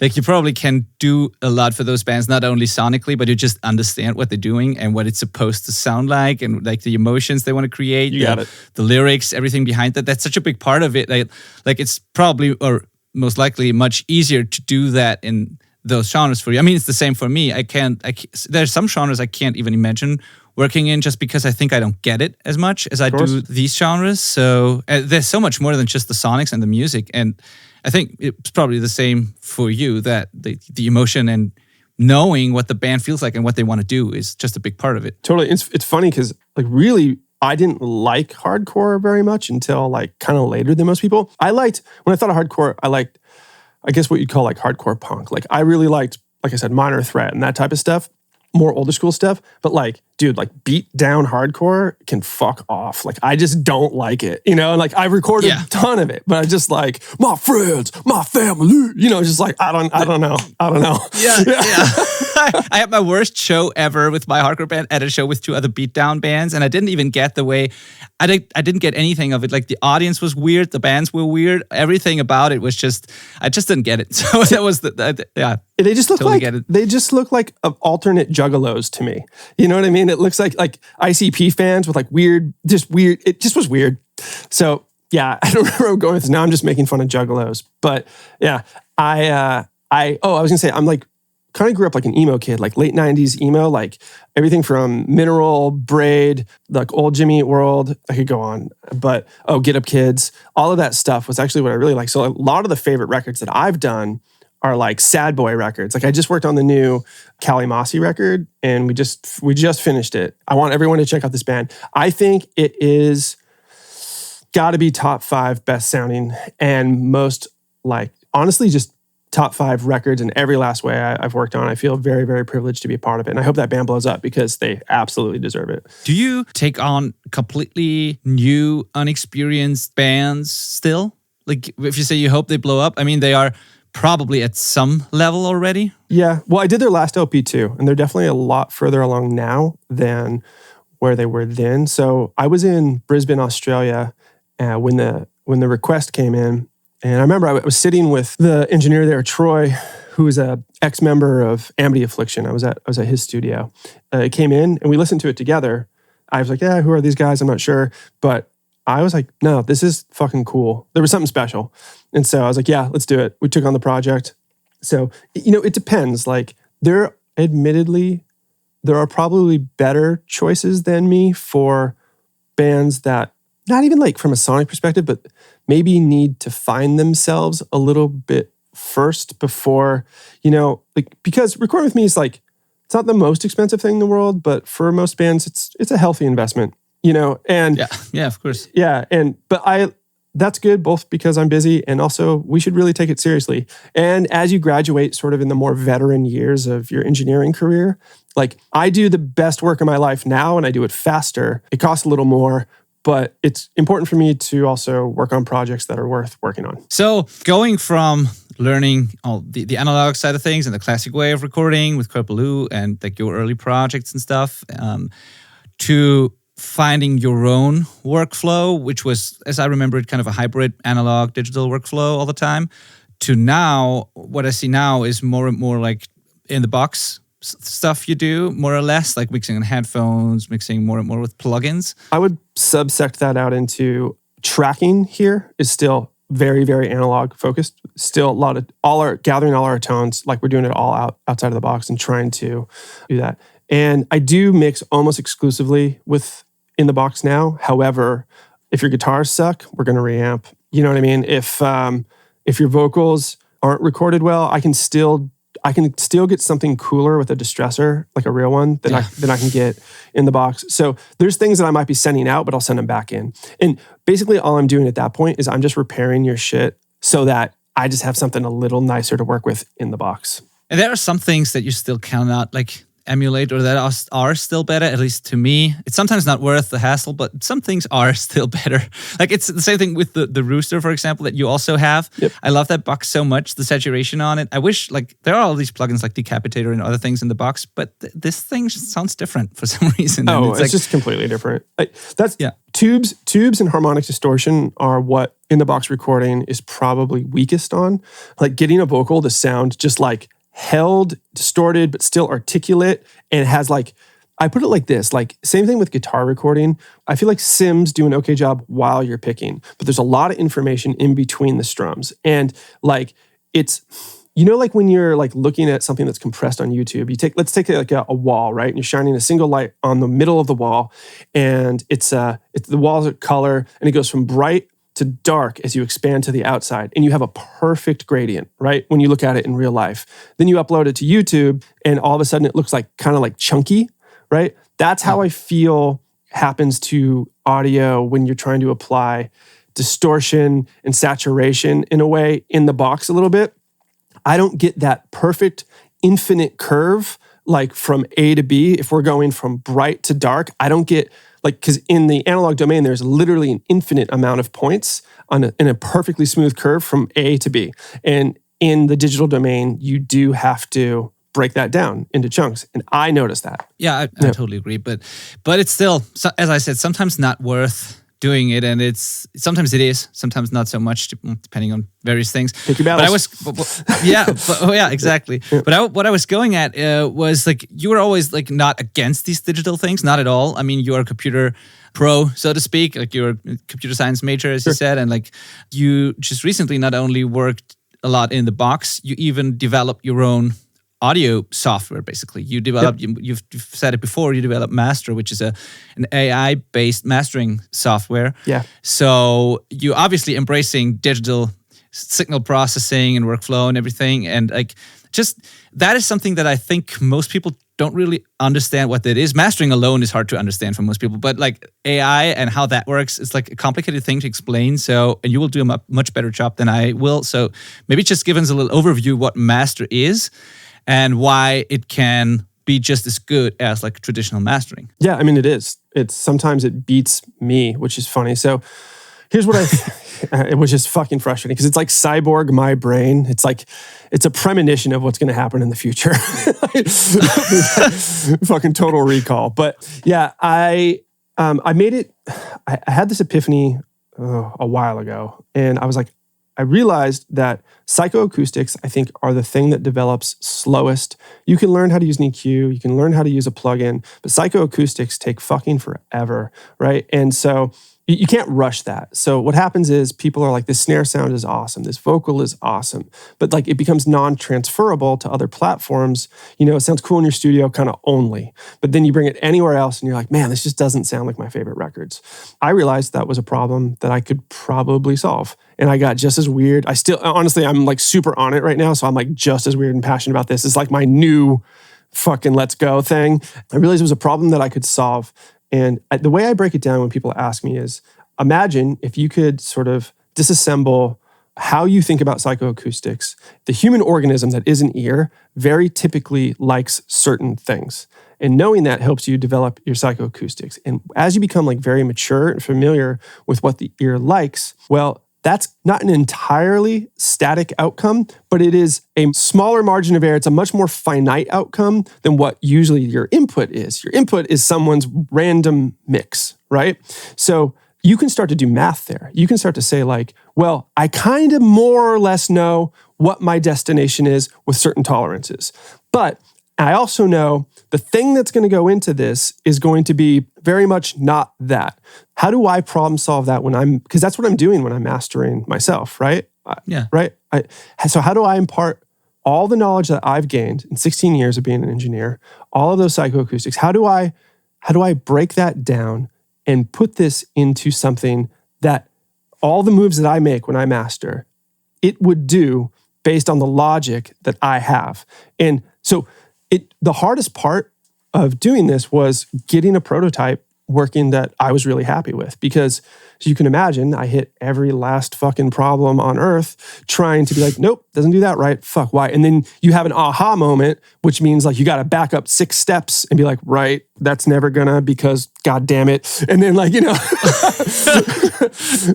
you probably can do a lot for those bands, not only sonically, but you just understand what they're doing and what it's supposed to sound like, and like the emotions they want to create. You got it. The lyrics, everything behind that. That's such a big part of it. Like it's probably, or most likely, much easier to do that in those genres for you. I mean, it's the same for me. There's some genres I can't even imagine working in, just because I think I don't get it as much as I do these genres. So there's so much more than just the sonics and the music. And I think it's probably the same for you, that the emotion and knowing what the band feels like and what they want to do is just a big part of it. Totally. It's funny because like really, I didn't like hardcore very much until like kind of later than most people. When I thought of hardcore, I liked, I guess what you'd call like hardcore punk. Like I really liked, like I said, Minor Threat and that type of stuff. More older school stuff, but like, dude, like beat down hardcore can fuck off. Like, I just don't like it, and like I've recorded a ton of it, but I just like my friends, my family, just like, I don't know. Yeah. I had my worst show ever with my hardcore band at a show with 2 other beatdown bands, and I didn't even get the way, I didn't get anything of it. Like the audience was weird, the bands were weird, everything about it was just, I just didn't get it. So that was They just look like alternate juggalos to me. You know what I mean? It looks like ICP fans with like weird. It just was weird. So yeah, I don't remember where I'm going with this. Now I'm just making fun of juggalos. But yeah, I was gonna say, I'm like, kind of grew up like an emo kid, like late 90s emo, like everything from Mineral, Braid, like old Jimmy Eat World. I could go on, but Get Up Kids, all of that stuff was actually what I really like. So a lot of the favorite records that I've done are like sad boy records. Like I just worked on the new Callie Mossy record and we just finished it. I want everyone to check out this band. I think it is got to be top 5 best sounding and most, like, honestly, just top 5 records in every last way I've worked on. I feel very, very privileged to be a part of it. And I hope that band blows up because they absolutely deserve it. Do you take on completely new, unexperienced bands still? Like if you say you hope they blow up, I mean, they are probably at some level already. Yeah. Well, I did their last LP too, and they're definitely a lot further along now than where they were then. So I was in Brisbane, Australia, when the request came in, and I remember I was sitting with the engineer there, Troy, who is a ex-member of Amity Affliction. I was at his studio. It came in, and we listened to it together. I was like, yeah, who are these guys? I'm not sure, but I was like, no, this is fucking cool. There was something special. And so I was like, yeah, let's do it. We took on the project. So, it depends. Like there are probably better choices than me for bands that, not even like from a sonic perspective, but maybe need to find themselves a little bit first before, because recording with me is like, it's not the most expensive thing in the world, but for most bands, it's a healthy investment. And yeah, of course. Yeah. But that's good, both because I'm busy and also we should really take it seriously. And as you graduate sort of in the more veteran years of your engineering career, like I do the best work of my life now and I do it faster. It costs a little more, but it's important for me to also work on projects that are worth working on. So going from learning all the analog side of things and the classic way of recording with Corpaloo and like your early projects and stuff, to finding your own workflow, which was, as I remember it, kind of a hybrid analog digital workflow all the time, to now, what I see now is more and more like in the box stuff you do, more or less, like mixing on headphones, mixing more and more with plugins. I would subsect that out into tracking here is still very, very analog focused. Still gathering all our tones, like we're doing it all outside of the box and trying to do that. And I do mix almost exclusively with in the box now. However, if your guitars suck, we're going to reamp. You know what I mean? If your vocals aren't recorded well, I can still get something cooler with a distressor, like a real one, that I can get in the box. So there's things that I might be sending out, but I'll send them back in. And basically all I'm doing at that point is I'm just repairing your shit so that I just have something a little nicer to work with in the box. And there are some things that you still cannot emulate or that are still better, at least to me. It's sometimes not worth the hassle, but some things are still better. Like it's the same thing with the rooster, for example, that you also have. Yep. I love that box so much, the saturation on it. I wish there are all these plugins like Decapitator and other things in the box, but this thing just sounds different for some reason. Oh, it's just completely different. Tubes and harmonic distortion are what in the box recording is probably weakest on. Like getting a vocal to sound just like held, distorted, but still articulate. And it has I put it like this, same thing with guitar recording. I feel like Sims do an okay job while you're picking, but there's a lot of information in between the strums. And it's, when you're looking at something that's compressed on YouTube, let's take a wall, right? And you're shining a single light on the middle of the wall, and it's the walls are color, and it goes from bright to dark as you expand to the outside, and you have a perfect gradient, right? When you look at it in real life. Then you upload it to YouTube, and all of a sudden it looks kind of chunky, right? That's how I feel happens to audio when you're trying to apply distortion and saturation in a way in the box a little bit. I don't get that perfect infinite curve from A to B. If we're going from bright to dark, I don't get because in the analog domain, there's literally an infinite amount of points in a perfectly smooth curve from A to B. And in the digital domain, you do have to break that down into chunks. And I noticed that. Yeah, I totally agree. But it's still, as I said, sometimes not worth doing it, and sometimes it is, sometimes not so much, depending on various things. Pick your battles. Exactly. Yeah. But what I was going at was you were always not against these digital things, not at all. I mean, you're a computer pro, so to speak. You're a computer science major, as you said, and you just recently not only worked a lot in the box, you even developed your own audio software. Basically, you develop. You've said it before. You develop Master, which is an AI-based mastering software. Yeah. So you obviously embracing digital signal processing and workflow and everything, and just that is something that I think most people don't really understand what that is. Mastering alone is hard to understand for most people, but AI and how that works is a complicated thing to explain. So, and you will do a much better job than I will. So maybe just give us a little overview what Master is and why it can be just as good as traditional mastering. Yeah, I mean, it is. Sometimes it beats me, which is funny. So here's what it was just fucking frustrating because it's cyborg my brain. It's a premonition of what's going to happen in the future. Fucking total recall. But yeah, I made it. I had this epiphany a while ago, and I was I realized that psychoacoustics, I think, are the thing that develops slowest. You can learn how to use an EQ, you can learn how to use a plugin, but psychoacoustics take fucking forever, right? And so you can't rush that. So what happens is people are this snare sound is awesome, this vocal is awesome, but it becomes non-transferable to other platforms. It sounds cool in your studio kind of only, but then you bring it anywhere else and you're man, this just doesn't sound like my favorite records. I realized that was a problem that I could probably solve. And I got just as weird. I still, honestly, I'm super on it right now. So I'm just as weird and passionate about this. It's my new fucking let's go thing. I realized it was a problem that I could solve. And the way I break it down when people ask me is, imagine if you could sort of disassemble how you think about psychoacoustics. The human organism that is an ear very typically likes certain things. And knowing that helps you develop your psychoacoustics. And as you become very mature and familiar with what the ear likes, well, that's not an entirely static outcome, but it is a smaller margin of error. It's a much more finite outcome than what usually your input is. Your input is someone's random mix, right? So you can start to do math there. You can start to say well, I kind of more or less know what my destination is with certain tolerances. But I also know the thing that's going to go into this is going to be very much not that. How do I problem solve that because that's what I'm doing when I'm mastering myself, right? Yeah. Right? So how do I impart all the knowledge that I've gained in 16 years of being an engineer, all of those psychoacoustics, how do I break that down and put this into something that all the moves that I make when I master, it would do based on the logic that I have. And so the hardest part of doing this was getting a prototype working that I was really happy with, because as you can imagine, I hit every last fucking problem on earth trying to be like, nope, doesn't do that right. Fuck, why? And then you have an aha moment, which means like you got to back up 6 steps and be like, right, that's never gonna, because God damn it. And then like,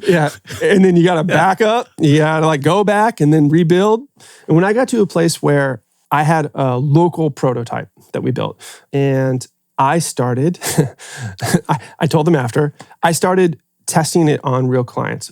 yeah. And then you got to back up. You got to like go back and then rebuild. And when I got to a place where I had a local prototype that we built, and I started, I told them after, I started testing it on real clients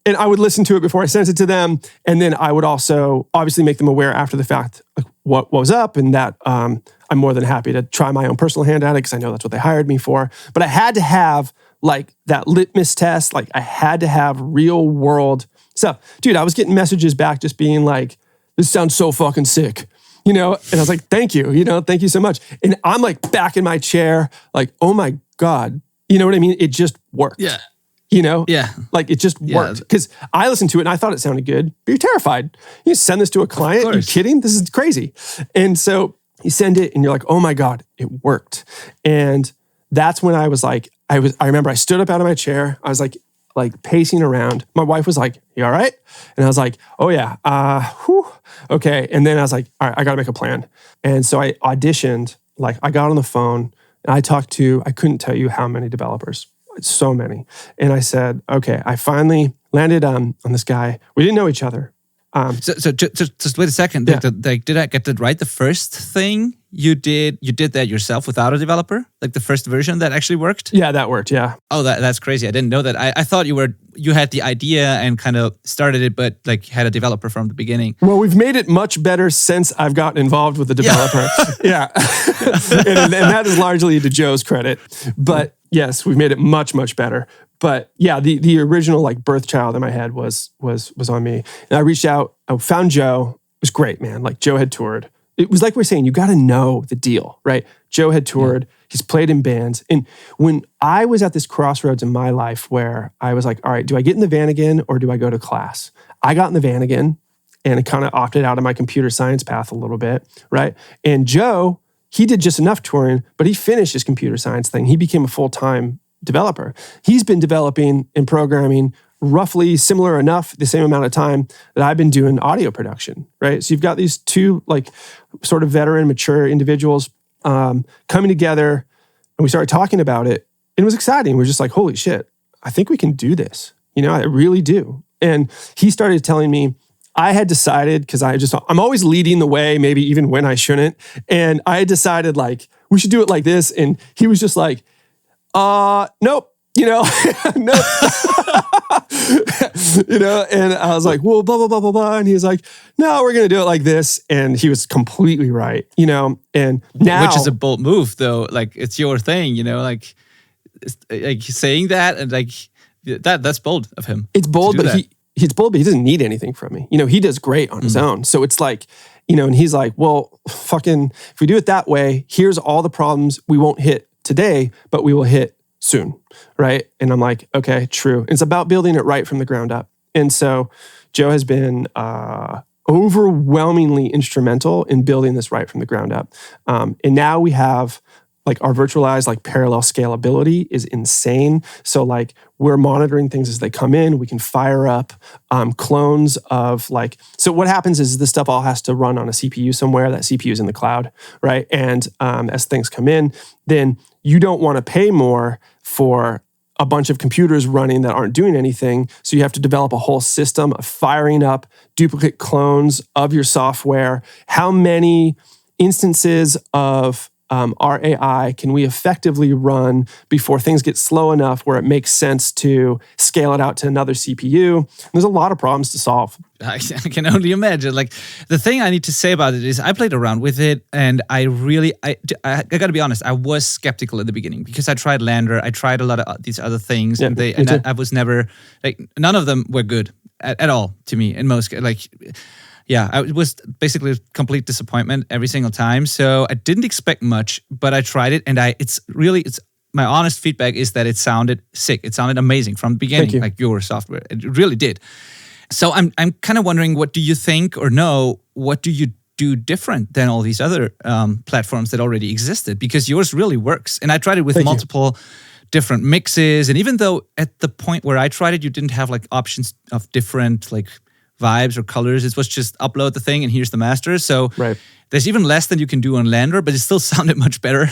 and I would listen to it before I sent it to them. And then I would also obviously make them aware after the fact, like what was up, and that I'm more than happy to try my own personal hand at it because I know that's what they hired me for. But I had to have like that litmus test. Like I had to have real world stuff. Dude, I was getting messages back just being like, this sounds so fucking sick. And I was like, thank you, thank you so much. And I'm like back in my chair, like, oh my God, you know what I mean? It just worked. Yeah. Yeah. Like it just worked. Because I listened to it and I thought it sounded good, but you're terrified. You send this to a client, are you kidding? This is crazy. And so you send it and you're like, oh my God, it worked. And that's when I was like, I remember I stood up out of my chair. I was like pacing around. My wife was like, you all right? And I was like, oh yeah, okay. And then I was like, all right, I gotta make a plan. And so I auditioned, like I got on the phone and I talked to, I couldn't tell you how many developers, so many. And I said, okay, I finally landed on this guy. We didn't know each other. So just wait a second. Yeah. Did I get that right? The first thing you did that yourself without a developer? Like the first version that actually worked? Yeah, that worked, yeah. Oh, that's crazy. I didn't know that. I thought you had the idea and kind of started it, but like had a developer from the beginning. Well, we've made it much better since I've gotten involved with the developer. Yeah. and that is largely to Joe's credit. But yes, we've made it much, much better. But yeah, the original like birth child in my head was on me. And I reached out, I found Joe. It was great, man. Like Joe had toured. It was like we're saying, you got to know the deal, right? Joe had toured. He's played in bands. And when I was at this crossroads in my life where I was like, all right, do I get in the van again or do I go to class? I got in the van again and it kind of opted out of my computer science path a little bit, right? And Joe, he did just enough touring, but he finished his computer science thing. He became a full-time developer. He's been developing and programming roughly similar enough, the same amount of time that I've been doing audio production, right? So you've got these two like sort of veteran, mature individuals coming together, and we started talking about it. And it was exciting. We're just like, holy shit, I think we can do this. I really do. And he started telling me, I had decided, because I'm always leading the way, maybe even when I shouldn't. And I had decided like, we should do it like this. And he was just like, nope. Nope. And I was like, well, blah, blah, blah, blah, blah. And he was like, no, we're going to do it like this. And he was completely right, and now. Which is a bold move though. Like it's your thing, like saying that and like that's bold of him. It's bold, but he's bold, but he doesn't need anything from me. He does great on his own. So it's like, and he's like, well, fucking, if we do it that way, here's all the problems we won't hit today, but we will hit soon, right? And I'm like, okay, true. It's about building it right from the ground up. And so Joe has been overwhelmingly instrumental in building this right from the ground up. And now we have like our virtualized like parallel scalability is insane. So like we're monitoring things as they come in. We can fire up clones of like, so what happens is this stuff all has to run on a CPU somewhere. That CPU is in the cloud, right? And as things come in, then you don't want to pay more for a bunch of computers running that aren't doing anything. So you have to develop a whole system of firing up duplicate clones of your software. How many instances of our AI can we effectively run before things get slow enough where it makes sense to scale it out to another CPU? And there's a lot of problems to solve. I can only imagine. Like the thing I need to say about it is I played around with it and I got to be honest, I was skeptical at the beginning because I tried Lander, I tried a lot of these other things, yeah, and I was never like none of them were good at all to me. In most it was basically a complete disappointment every single time. So I didn't expect much, but I tried it, and it's my honest feedback is that it sounded sick. It sounded amazing from the beginning, like your software. It really did. So I'm kind of wondering, what do you think or know? What do you do different than all these other platforms that already existed? Because yours really works. And I tried it with multiple different mixes. And even though at the point where I tried it, you didn't have like options of different like vibes or colors, it was just upload the thing and here's the master. So there's even less than you can do on Lander, but it still sounded much better.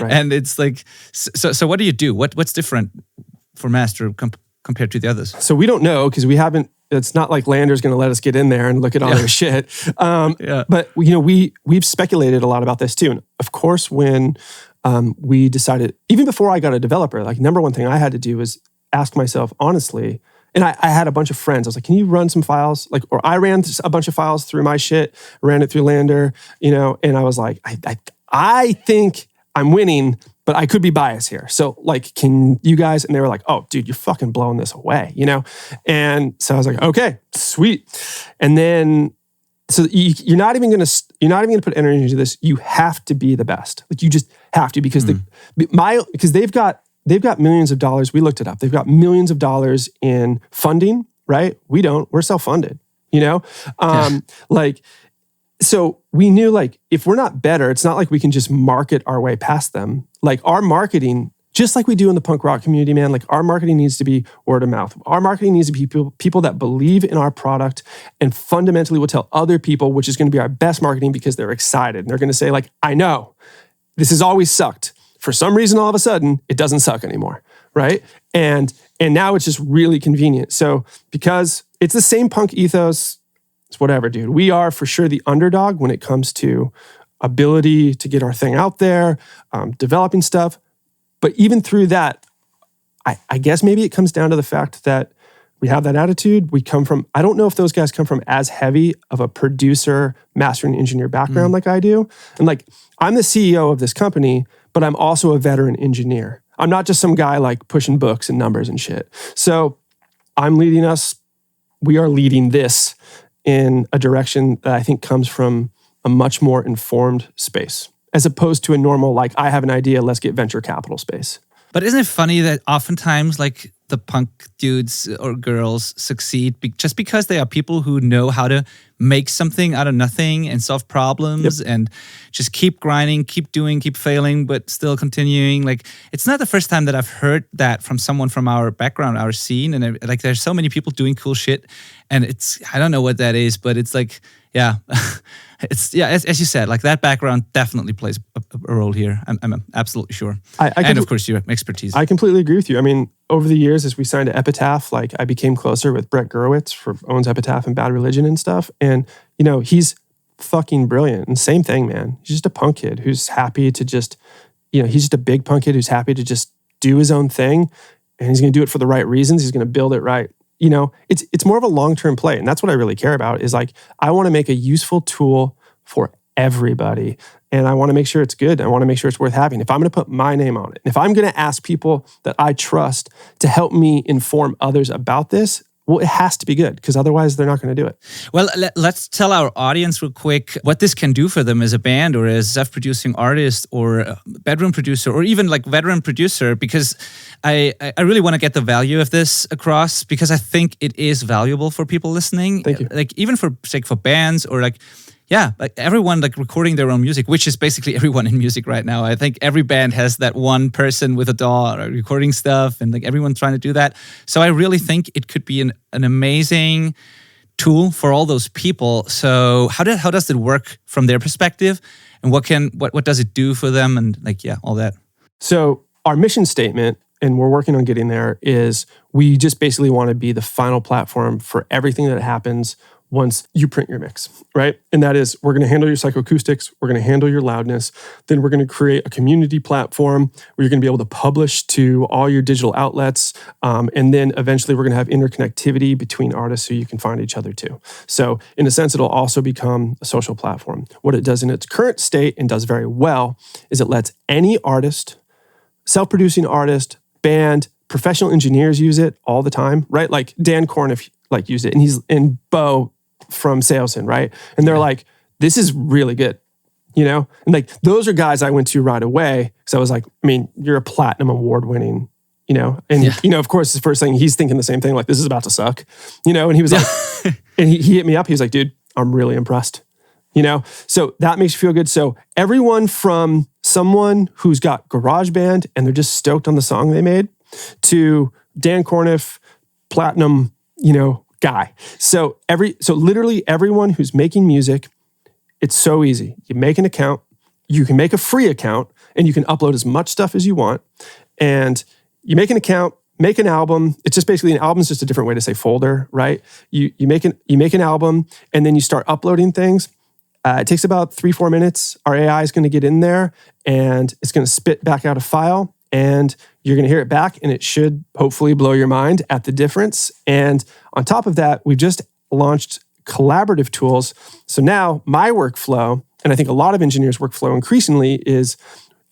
And it's like, so what do you do? What's different for master compared to the others? So we don't know because we haven't. It's not like Lander's going to let us get in there and look at all their shit. But we've speculated a lot about this too. And of course, when we decided, even before I got a developer, like number one thing I had to do was ask myself honestly. And I had a bunch of friends. I was like, "Can you run some files?" Like, or I ran a bunch of files through my shit, ran it through Lander, And I was like, I think I'm winning, but I could be biased here. So like, can you guys? And they were like, "Oh, dude, you're fucking blowing this away," And so I was like, "Okay, sweet." And then, so you're not even gonna put energy into this. You have to be the best. Like you just have to because because they've got millions of dollars. We looked it up. They've got millions of dollars in funding, right? We don't. We're self-funded, So we knew like, if we're not better, it's not like we can just market our way past them. Like our marketing, just like we do in the punk rock community, man, like our marketing needs to be word of mouth. Our marketing needs to be people that believe in our product and fundamentally will tell other people, which is going to be our best marketing because they're excited. And they're going to say like, I know this has always sucked. For some reason, all of a sudden, it doesn't suck anymore, right? And now it's just really convenient. So because it's the same punk ethos, it's whatever, dude. We are for sure the underdog when it comes to ability to get our thing out there, developing stuff. But even through that, I guess maybe it comes down to the fact that we have that attitude. We come from, I don't know if those guys come from as heavy of a producer, mastering engineer background like I do. And like, I'm the CEO of this company, but I'm also a veteran engineer. I'm not just some guy like pushing books and numbers and shit. So I'm leading us, we are leading this in a direction that I think comes from a much more informed space, as opposed to a normal, like, I have an idea, let's get venture capital space. But isn't it funny that oftentimes like the punk dudes or girls succeed just because they are people who know how to make something out of nothing and solve problems and just keep grinding, keep doing, keep failing, but still continuing. Like, it's not the first time that I've heard that from someone from our background, our scene. And like, there's so many people doing cool shit. And I don't know what that is, but it's like, as you said, like that background definitely plays a role here. I'm absolutely sure. And of course, your expertise. I completely agree with you. I mean, over the years, as we signed to Epitaph, like I became closer with Brett Gurewitz owns Epitaph and Bad Religion and stuff. And, he's fucking brilliant. And same thing, man. He's just a punk kid who's happy to just, he's just a big punk kid who's happy to just do his own thing. And he's going to do it for the right reasons. He's going to build it right. It's more of a long-term play. And that's what I really care about is like, I want to make a useful tool for everybody. And I want to make sure it's good. I want to make sure it's worth having. If I'm going to put my name on it, if I'm going to ask people that I trust to help me inform others about this, well, it has to be good because otherwise they're not going to do it. Well, let's tell our audience real quick what this can do for them as a band or as a self-producing artist or a bedroom producer or even like veteran producer, because I really want to get the value of this across because I think it is valuable for people listening. Thank you. Like even for bands or like everyone like recording their own music, which is basically everyone in music right now. I think every band has that one person with a DAW recording stuff and like everyone trying to do that. So I really think it could be an amazing tool for all those people. So how does it work from their perspective and what does it do for them and all that? So our mission statement, and we're working on getting there, is we just basically want to be the final platform for everything that happens once you print your mix, right? And that is, we're going to handle your psychoacoustics, we're going to handle your loudness, then we're going to create a community platform where you're going to be able to publish to all your digital outlets, and then eventually we're going to have interconnectivity between artists so you can find each other too. So in a sense, it'll also become a social platform. What it does in its current state and does very well is it lets any artist, self-producing artist, band, professional engineers use it all the time, right? Like Dan Corniff used it, and he's in Bo from Saleson, right? And they're like, this is really good, And like, those are guys I went to right away. So I was like, I mean, you're a platinum award winning, and, of course, the first thing he's thinking the same thing, like, this is about to suck, and he was like, and he hit me up. He was like, dude, I'm really impressed. So that makes you feel good. So everyone from someone who's got GarageBand and they're just stoked on the song they made to Dan Corniff, platinum, guy. So literally everyone who's making music, it's so easy. You make an account, you can make a free account, and you can upload as much stuff as you want. And you make an account, make an album. It's just basically, an album is just a different way to say folder, right? You make an album, and then you start uploading things. It takes about 3-4 minutes. Our AI is going to get in there, and it's going to spit back out a file, and you're going to hear it back, and it should hopefully blow your mind at the difference. And on top of that, we've just launched collaborative tools. So now my workflow, and I think a lot of engineers' workflow increasingly, is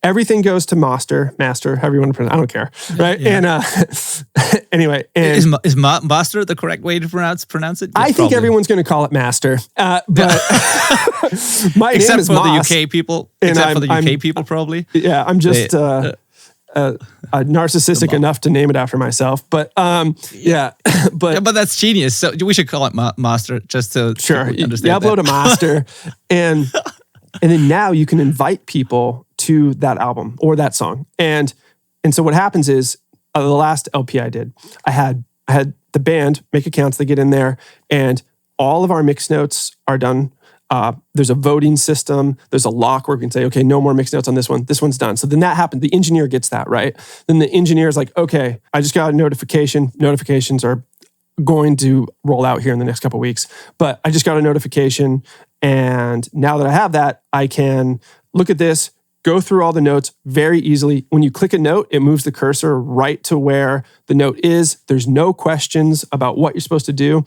everything goes to master, however you want to pronounce it. I don't care, right? Yeah. And anyway, is master the correct way to pronounce it? I think everyone's going to call it master, but my except name is for Maas, the UK people. Except for the UK people, probably. Yeah, I'm just narcissistic enough to name it after myself. But but that's genius. So we should call it master just to understand. You upload a master, and then now you can invite people to that album or that song. And so what happens is, the last LP I did, I had the band make accounts, they get in there, and all of our mix notes are done. There's a voting system. There's a lock where we can say, okay, no more mix notes on this one. This one's done. So then that happens. The engineer gets that, right? Then the engineer is like, okay, I just got a notification. Notifications are going to roll out here in the next couple of weeks. But I just got a notification. And now that I have that, I can look at this, go through all the notes very easily. When you click a note, it moves the cursor right to where the note is. There's no questions about what you're supposed to do.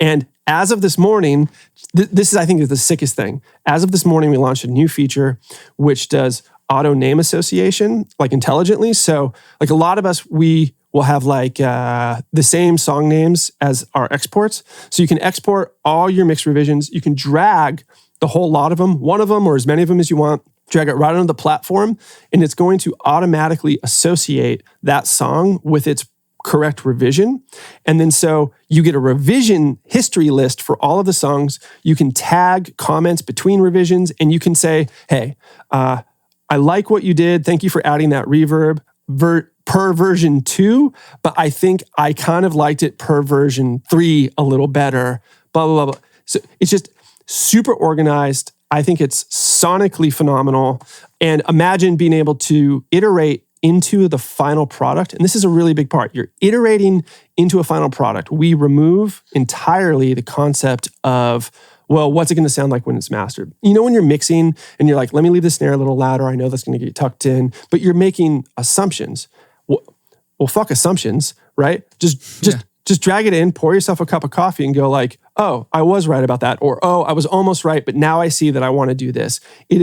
And as of this morning, this is, I think, is the sickest thing. As of this morning, we launched a new feature which does auto name association, like intelligently. So like a lot of us, we will have like the same song names as our exports. So you can export all your mix revisions. You can drag the whole lot of them, one of them or as many of them as you want, drag it right onto the platform, and it's going to automatically associate that song with its correct revision. And then so you get a revision history list for all of the songs. You can tag comments between revisions, and you can say, hey, I like what you did. Thank you for adding that reverb per version 2, but I think I kind of liked it per version 3 a little better, blah, blah, blah, blah. So it's just super organized. I think it's sonically phenomenal. And imagine being able to iterate into the final product. And this is a really big part. You're iterating into a final product. We remove entirely the concept of, well, what's it going to sound like when it's mastered? When you're mixing and you're like, let me leave the snare a little louder. I know that's going to get tucked in, but you're making assumptions. Well, fuck assumptions, right? Just drag it in, pour yourself a cup of coffee and go like, oh, I was right about that. Or, oh, I was almost right, but now I see that I want to do this. You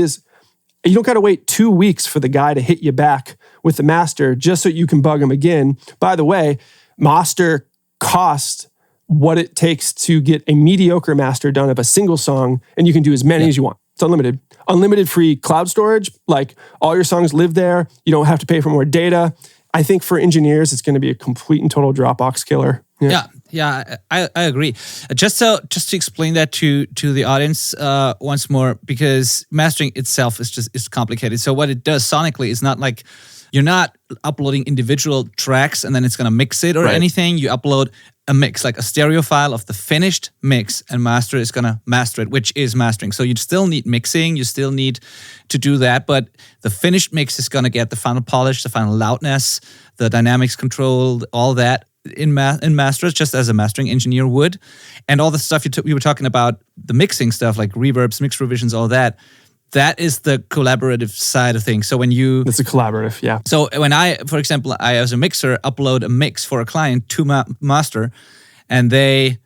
don't got to wait 2 weeks for the guy to hit you back with the master just so you can bug him again. By the way, master costs what it takes to get a mediocre master done of a single song, and you can do as many as you want. It's unlimited. Unlimited free cloud storage. Like all your songs live there. You don't have to pay for more data. I think for engineers, it's going to be a complete and total Dropbox killer. Yeah, I agree. Just to explain that to the audience once more, because mastering itself is complicated. So what it does sonically is not like you're not uploading individual tracks and then it's going to mix it or anything. You upload a mix, like a stereo file of the finished mix, and master is going to master it, which is mastering. So you still need mixing, you still need to do that, but the finished mix is going to get the final polish, the final loudness, the dynamics control, all that in masters, just as a mastering engineer would. And all the stuff you were talking about, the mixing stuff like reverbs, mix revisions, all that, that is the collaborative side of things. So when you... It's a collaborative, yeah. So when I, for example, as a mixer, upload a mix for a client to master, and the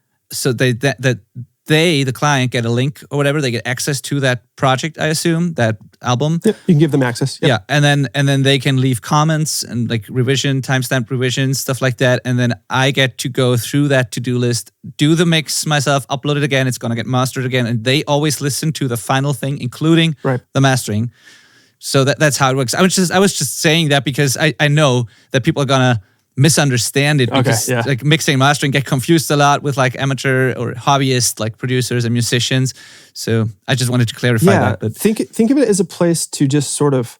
client get a link or whatever, they get access to that project, I assume, that album. Yep, you can give them access. Yep. Yeah, and then they can leave comments and like revision, timestamp revisions, stuff like that. And then I get to go through that to-do list, do the mix myself, upload it again, it's gonna get mastered again. And they always listen to the final thing, including the mastering. So that's how it works. I was just saying that because I know that people are gonna misunderstand it because yeah. like mixing and mastering get confused a lot with like amateur or hobbyist like producers and musicians. So I just wanted to clarify that. But think of it as a place to just sort of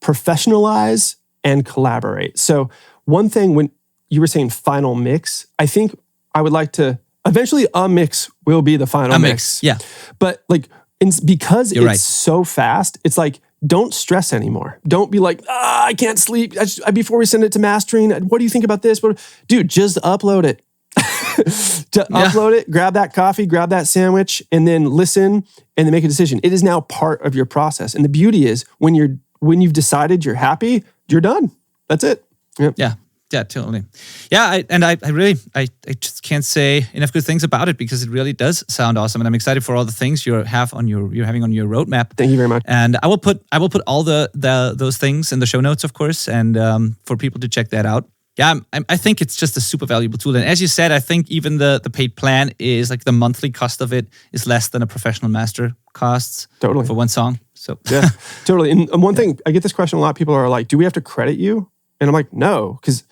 professionalize and collaborate. So one thing when you were saying final mix, I think I would like to eventually a mix will be the final mix. Yeah. But like because You're it's right. so fast, it's like don't stress anymore. Don't be like, I can't sleep. Before we send it to mastering, what do you think about this? Dude, just upload it. Upload it, grab that coffee, grab that sandwich, and then listen and then make a decision. It is now part of your process. And the beauty is when you've decided you're happy, you're done. That's it. Yep. Yeah, totally. Yeah, I just can't say enough good things about it because it really does sound awesome, and I'm excited for all the things you're having on your roadmap. Thank you very much. And I will put all those things in the show notes, of course, and for people to check that out. Yeah, I think it's just a super valuable tool, and as you said, I think even the paid plan is like the monthly cost of it is less than a professional master costs. Totally. For one song. So yeah, totally. And one thing I get this question a lot. People are like, "Do we have to credit you?" And I'm like, "No," because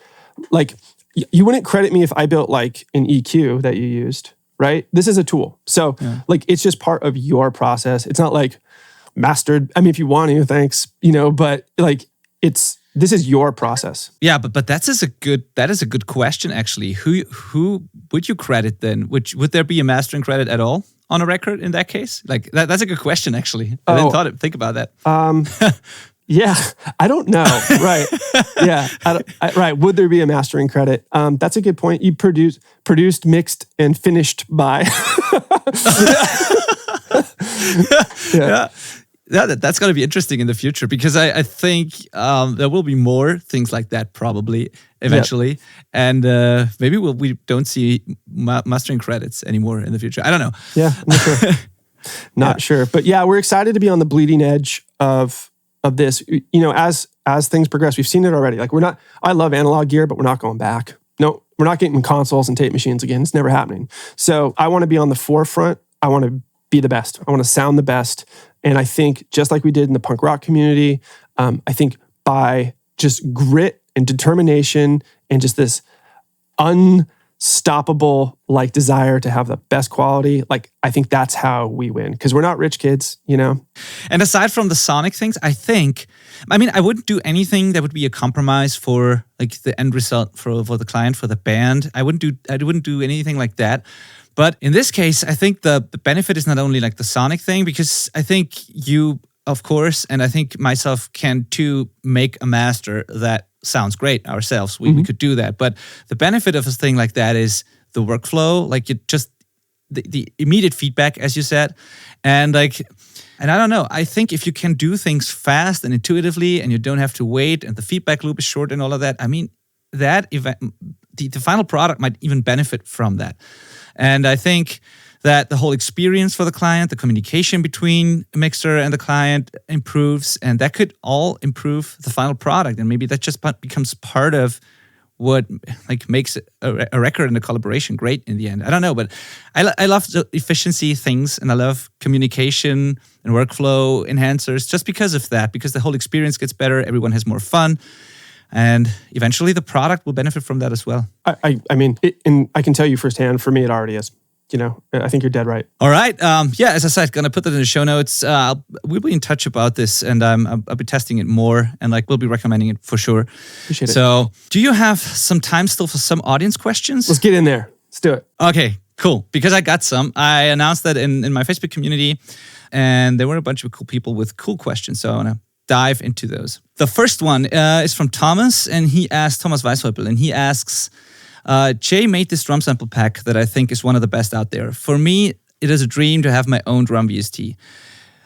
like you wouldn't credit me if I built like an EQ that you used, right? This is a tool. So like it's just part of your process. It's not like mastered. I mean, if you want to, thanks, but like this is your process. Yeah, but that is a good question actually. Who would you credit then? Would there be a mastering credit at all on a record in that case? Like that's a good question actually. I didn't think about that. Yeah, I don't know. Right. Yeah. Right. Would there be a mastering credit? That's a good point. You produced, mixed, and finished by. Yeah. That's going to be interesting in the future because I think there will be more things like that probably eventually. And maybe we don't see mastering credits anymore in the future. I don't know. Yeah, I'm not sure. Not sure. But yeah, we're excited to be on the bleeding edge of this, as things progress. We've seen it already. Like I love analog gear, but we're not going back. No, we're not getting consoles and tape machines again. It's never happening. So I want to be on the forefront. I want to be the best. I want to sound the best. And I think just like we did in the punk rock community, I think by just grit and determination and just this unstoppable like desire to have the best quality, like I think that's how we win because we're not rich kids, And aside from the sonic things, I wouldn't do anything that would be a compromise for like the end result for the client, for the band. I wouldn't do anything like that. But in this case, I think the benefit is not only like the sonic thing, because I think you, of course, and I think myself can too make a master that sounds great ourselves. We could do that. But the benefit of a thing like that is the workflow, like you just the immediate feedback, as you said. And I don't know, I think if you can do things fast and intuitively and you don't have to wait and the feedback loop is short and all of that, I mean, that event, the final product might even benefit from that. And I think that the whole experience for the client, the communication between a mixer and the client improves, and that could all improve the final product. And maybe that just becomes part of what like makes a record and a collaboration great in the end. I don't know, but I love the efficiency things, and I love communication and workflow enhancers just because of that, because the whole experience gets better, everyone has more fun. And eventually the product will benefit from that as well. I mean, and I can tell you firsthand, for me, it already is. I think you're dead right. All right. As I said, going to put that in the show notes. We'll be in touch about this, and I'll be testing it more, and we'll be recommending it for sure. Appreciate it. So do you have some time still for some audience questions? Let's get in there. Let's do it. Okay, cool. Because I got some. I announced that in my Facebook community, and there were a bunch of cool people with cool questions. So I want to dive into those. The first one is from Thomas, and he asked, Thomas Weishäupl, and he asks, Jay made this drum sample pack that I think is one of the best out there. For me, it is a dream to have my own drum VST.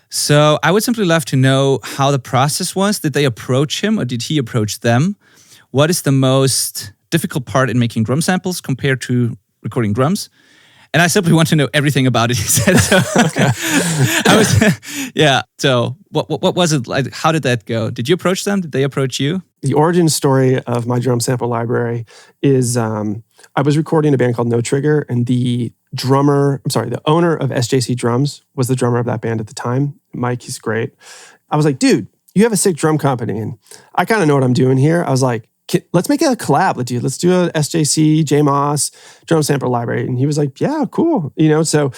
So I would simply love to know how the process was. Did they approach him or did he approach them? What is the most difficult part in making drum samples compared to recording drums? And I simply want to know everything about it, he said. So, So what was it like? How did that go? Did you approach them? Did they approach you? The origin story of my drum sample library is I was recording a band called No Trigger, and the owner of SJC Drums was the drummer of that band at the time. Mike, he's great. I was like, dude, you have a sick drum company, and I kind of know what I'm doing here. I was like, let's make a collab. Let's do a SJC, Maas drum sample library. And he was like, yeah, cool. So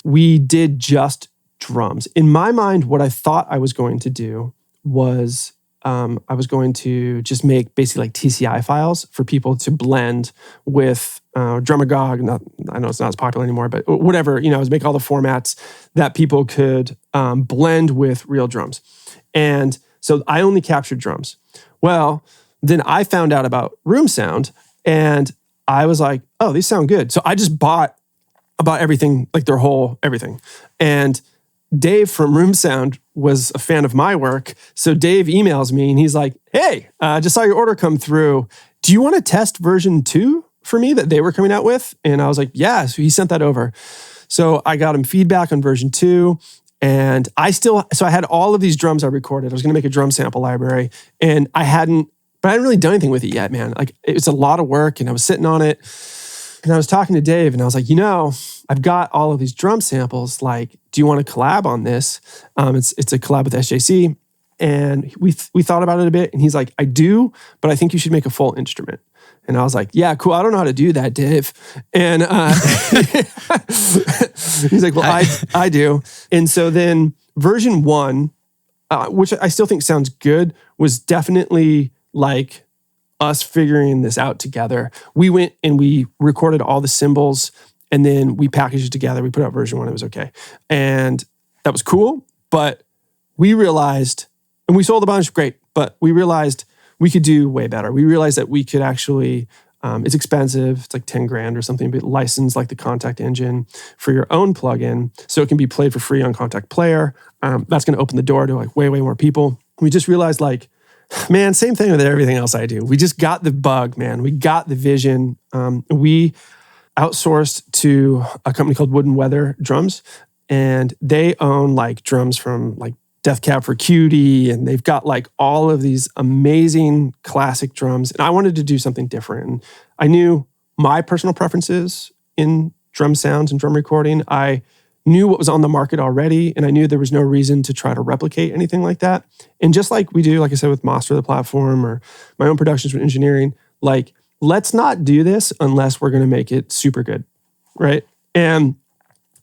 we did just drums. In my mind, what I thought I was going to do was I was going to just make basically like TCI files for people to blend with Drumagog. I know it's not as popular anymore, but whatever, I was making all the formats that people could blend with real drums. And so I only captured drums. Well, then I found out about room sound and I was like, oh, these sound good. So I just bought everything, like their whole everything. And Dave from Room Sound was a fan of my work. So Dave emails me and he's like, hey, just saw your order come through. Do you want to test version 2 for me that they were coming out with? And I was like, yeah. So he sent that over. So I got him feedback on version 2. And I had all of these drums I recorded. I was going to make a drum sample library and I hadn't really done anything with it yet, man. Like it's a lot of work and I was sitting on it. And I was talking to Dave and I was like, I've got all of these drum samples. Like, do you want to collab on this? It's a collab with SJC. And we thought about it a bit and he's like, I do, but I think you should make a full instrument. And I was like, yeah, cool. I don't know how to do that, Dave. And he's like, well, I do. And so then version 1, which I still think sounds good, was definitely like us figuring this out together. We went and we recorded all the cymbals and then we packaged it together. We put out version 1. It was okay. And that was cool. But we realized, and we sold a bunch, great, but we realized we could do way better. We realized that we could actually, it's expensive. It's like 10 grand or something, but license like the Kontakt engine for your own plugin. So it can be played for free on Kontakt Player. That's going to open the door to like way, way more people. We just realized like, man, same thing with everything else I do. We just got the bug, man. We got the vision. We outsourced to a company called Wood & Weather Drums, and they own like drums from like Death Cab for Cutie, and they've got like all of these amazing classic drums. And I wanted to do something different. And I knew my personal preferences in drum sounds and drum recording. I knew what was on the market already, and I knew there was no reason to try to replicate anything like that. And just like we do, like I said, with Master the Platform or my own productions with engineering, like, let's not do this unless we're going to make it super good, right? And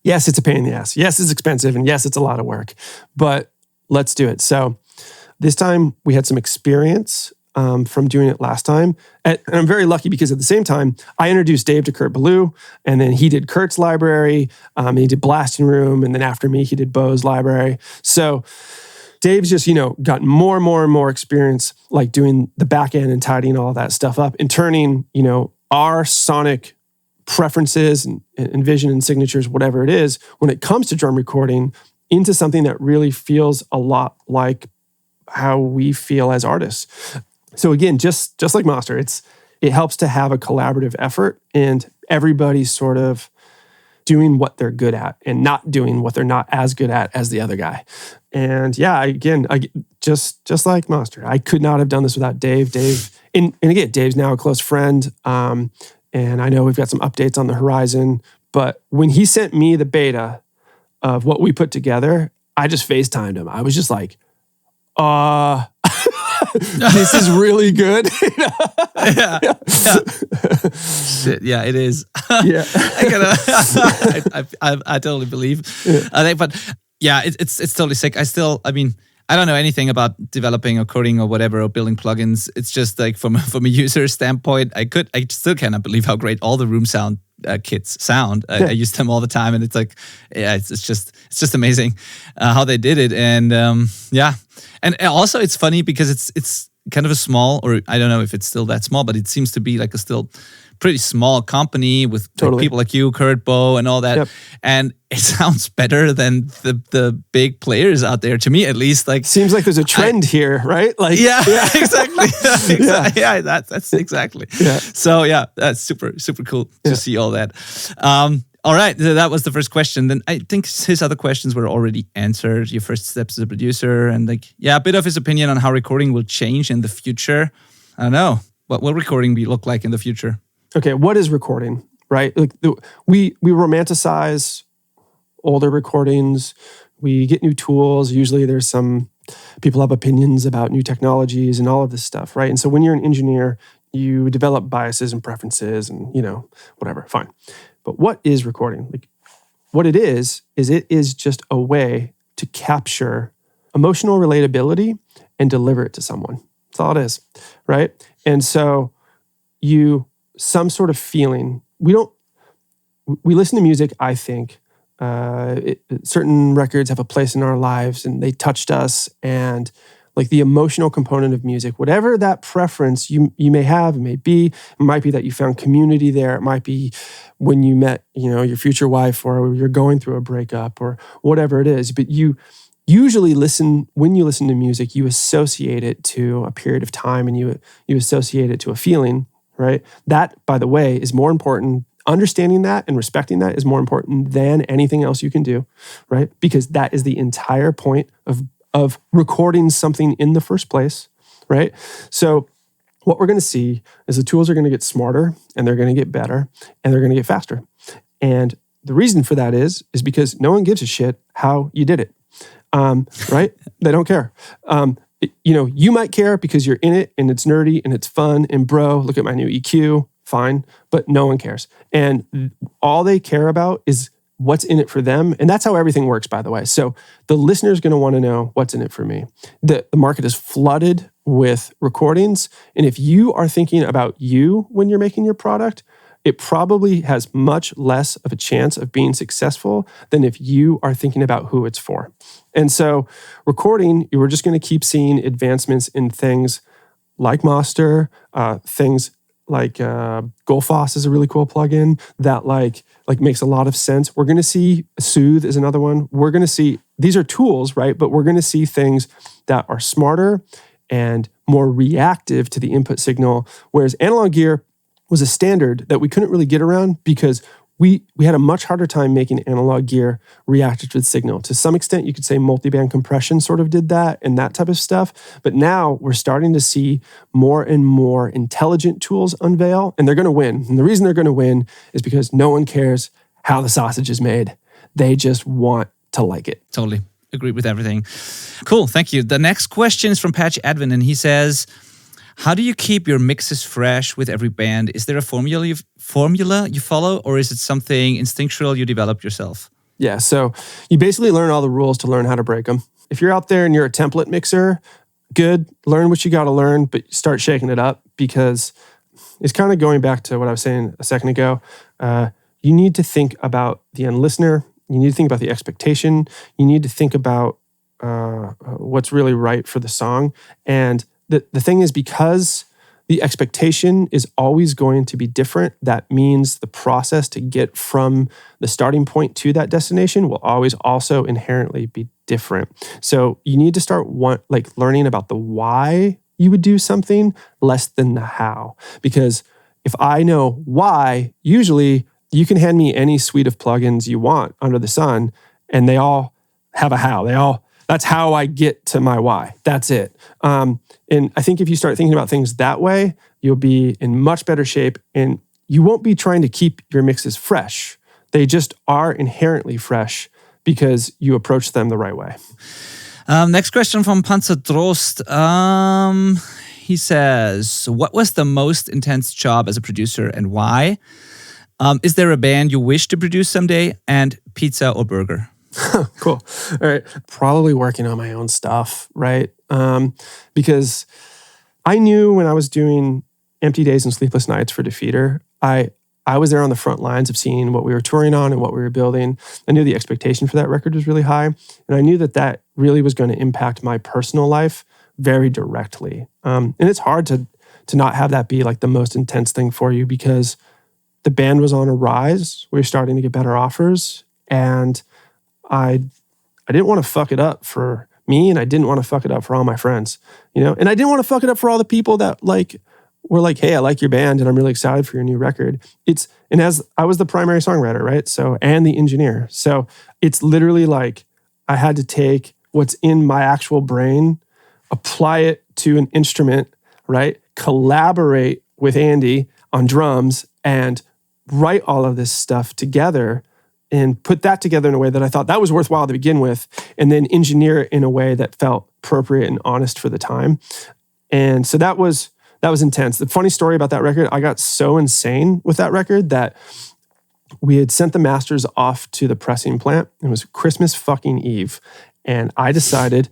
yes, it's a pain in the ass. Yes, it's expensive, and yes, it's a lot of work, but let's do it. So this time we had some experience from doing it last time. And I'm very lucky because at the same time, I introduced Dave to Kurt Ballou, and then he did Kurt's library, and he did Blasting Room, and then after me, he did Bo's library. So Dave's just, gotten more and more and more experience, like doing the back end and tidying all that stuff up and turning, our sonic preferences and vision and signatures, whatever it is, when it comes to drum recording, into something that really feels a lot like how we feel as artists. So again, just like Master, it helps to have a collaborative effort and everybody's sort of doing what they're good at and not doing what they're not as good at as the other guy. And yeah, again, just like Master, I could not have done this without Dave. And again, Dave's now a close friend. And I know we've got some updates on the horizon, but when he sent me the beta of what we put together, I just FaceTimed him. I was just like, this is really good. Yeah. Shit, yeah, it is. Yeah. I totally believe. Yeah. But yeah, it's totally sick. I don't know anything about developing or coding or whatever or building plugins. It's just like from a user standpoint, I still cannot believe how great all the room sound kits sound. I use them all the time, and it's like, yeah, it's just amazing how they did it. And yeah, and also it's funny because it's kind of a small, or I don't know if it's still that small, but it seems to be like a still pretty small company with like people like you, Kurt, Bo, and all that. Yep. And it sounds better than the big players out there, to me at least. Like, seems like there's a trend here, right? Like, yeah. Exactly. Yeah, that's exactly. Yeah. So yeah, that's super cool to see all that. All right, so that was the first question. Then I think his other questions were already answered. Your first steps as a producer, and a bit of his opinion on how recording will change in the future. I don't know. What will recording look like in the future? Okay, what is recording, right? Like we romanticize older recordings. We get new tools. Usually there's some People have opinions about new technologies and all of this stuff, right? And so when you're an engineer, you develop biases and preferences and, whatever, fine. But what is recording? Like, what it is it is just a way to capture emotional relatability and deliver it to someone. That's all it is, right? And so some sort of feeling, we listen to music, I think, certain records have a place in our lives and they touched us, and like the emotional component of music, whatever that preference you may have, it might be that you found community there. It might be when you met, your future wife, or you're going through a breakup, or whatever it is. But you usually when you listen to music, you associate it to a period of time and you associate it to a feeling, right? That, by the way, is more important. Understanding that and respecting that is more important than anything else you can do, right? Because that is the entire point of recording something in the first place, right? So what we're going to see is the tools are going to get smarter, and they're going to get better, and they're going to get faster. And the reason for that is because no one gives a shit how you did it, right? They don't care. You might care because you're in it and it's nerdy and it's fun and bro, look at my new EQ, fine, but no one cares. And all they care about is what's in it for them. And that's how everything works, by the way. So the listener is going to want to know what's in it for me. The market is flooded with recordings. And if you are thinking about you when you're making your product, it probably has much less of a chance of being successful than if you are thinking about who it's for. And so recording, we're just going to keep seeing advancements in things like Master, things like Golfoss is a really cool plugin that like makes a lot of sense. We're going to see Soothe is another one. We're going to see, these are tools, right? But we're going to see things that are smarter and more reactive to the input signal, whereas analog gear was a standard that we couldn't really get around because we had a much harder time making analog gear reactive to the signal. To some extent, you could say multiband compression sort of did that and that type of stuff. But now we're starting to see more and more intelligent tools unveil, and they're going to win. And the reason they're going to win is because no one cares how the sausage is made. They just want to like it. Totally. Agree with everything. Cool. Thank you. The next question is from Patch Advin, and he says, how do you keep your mixes fresh with every band? Is there a formula you follow, or is it something instinctual you develop yourself? Yeah, so you basically learn all the rules to learn how to break them. If you're out there and you're a template mixer, good, learn what you got to learn, but start shaking it up, because it's kind of going back to what I was saying a second ago. You need to think about the end listener. You need to think about the expectation. You need to think about what's really right for the song. And the thing is, because the expectation is always going to be different, that means the process to get from the starting point to that destination will always also inherently be different. So you need to start learning about the why you would do something less than the how. Because if I know why, usually you can hand me any suite of plugins you want under the sun, and they all have a how. That's how I get to my why. That's it. And I think if you start thinking about things that way, you'll be in much better shape, and you won't be trying to keep your mixes fresh. They just are inherently fresh because you approach them the right way. Next question from Panzer Drost. He says, what was the most intense job as a producer and why? Is there a band you wish to produce someday? And pizza or burger? Cool. All right. Probably working on my own stuff, right? Because I knew when I was doing Empty Days and Sleepless Nights for Defeater, I was there on the front lines of seeing what we were touring on and what we were building. I knew the expectation for that record was really high. And I knew that really was going to impact my personal life very directly. And it's hard to not have that be like the most intense thing for you, because the band was on a rise. We were starting to get better offers. And I didn't want to fuck it up for me, and I didn't want to fuck it up for all my friends, and I didn't want to fuck it up for all the people that were like, hey, I like your band and I'm really excited for your new record. And as I was the primary songwriter, right? So, and the engineer. So it's literally like I had to take what's in my actual brain, apply it to an instrument, right? Collaborate with Andy on drums and write all of this stuff together and put that together in a way that I thought that was worthwhile to begin with, and then engineer it in a way that felt appropriate and honest for the time. And so that was intense. The funny story about that record, I got so insane with that record that we had sent the masters off to the pressing plant. It was Christmas fucking Eve. And I decided,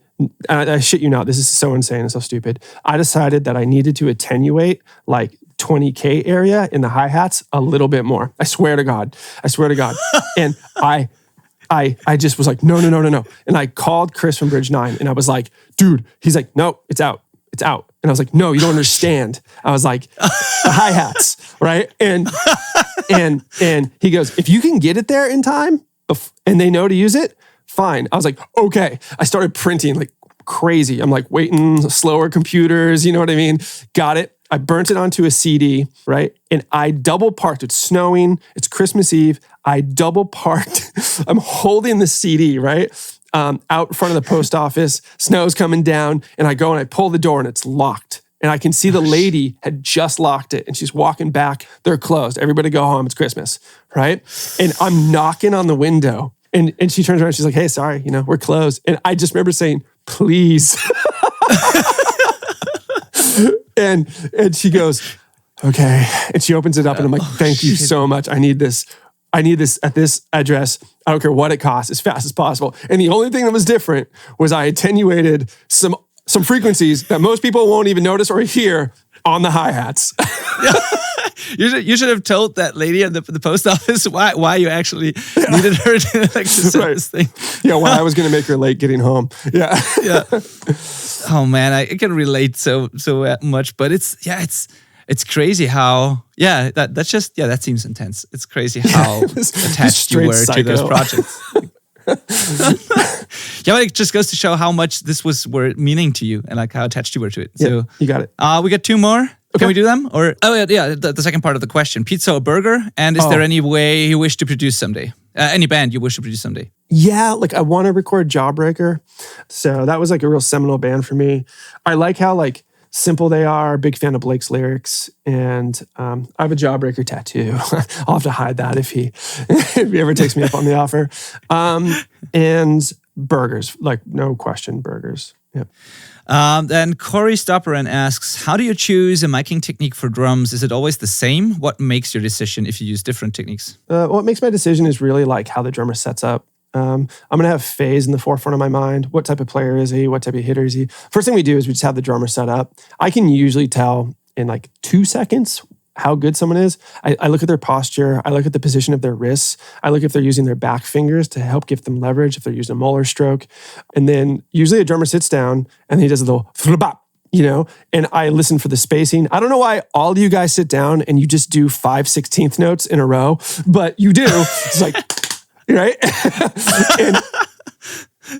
I shit you not, this is so insane and so stupid. I decided that I needed to attenuate like 20K area in the hi-hats a little bit more. I swear to God. And I just was like, no. And I called Chris from Bridge 9 and I was like, dude, he's like, no, it's out. And I was like, no, you don't understand. I was like, the hi-hats, right? And he goes, if you can get it there in time and they know to use it, fine. I was like, okay. I started printing like crazy. I'm like waiting, slower computers, you know what I mean? Got it. I burnt it onto a CD, right? And I double parked. It's snowing. It's Christmas Eve. I double parked. I'm holding the CD, right? Out in front of the post office. Snow's coming down. And I go and I pull the door and it's locked. And I can see the lady had just locked it and she's walking back. They're closed. Everybody go home. It's Christmas, right? And I'm knocking on the window. And she turns around and she's like, hey, sorry, we're closed. And I just remember saying, please. and she goes, okay. And she opens it up and I'm like, thank you so much. I need this at this address. I don't care what it costs, as fast as possible. And the only thing that was different was I attenuated some frequencies that most people won't even notice or hear on the hi-hats. You should have told that lady at the post office why you actually needed her to sell this thing. Yeah, why I was going to make her late getting home. Yeah. Oh man, I can relate so much, but it's crazy how that seems intense. It's crazy how attached you were to those projects. Yeah, but it just goes to show how much this were meaning to you and like how attached you were to it. Yeah, so you got it. We got two more. Okay. Can we do them? Or the second part of the question: pizza or burger? And is there any way you wish to produce someday? Any band you wish to produce someday? Yeah, like I want to record Jawbreaker. So that was like a real seminal band for me. I like how like simple they are. Big fan of Blake's lyrics, and I have a Jawbreaker tattoo. I'll have to hide that if he ever takes me up on the offer. And burgers, like no question, burgers. Yep. Then Corey Stopperan asks, how do you choose a miking technique for drums? Is it always the same? What makes your decision if you use different techniques? What makes my decision is really like how the drummer sets up. I'm going to have phase in the forefront of my mind. What type of player is he? What type of hitter is he? First thing we do is we just have the drummer set up. I can usually tell in like 2 seconds how good someone is. I look at their posture. I look at the position of their wrists. I look if they're using their back fingers to help give them leverage, if they're using a molar stroke. And then usually a drummer sits down and he does a little and I listen for the spacing. I don't know why all of you guys sit down and you just do 5/16 notes in a row, but you do. It's like, right? And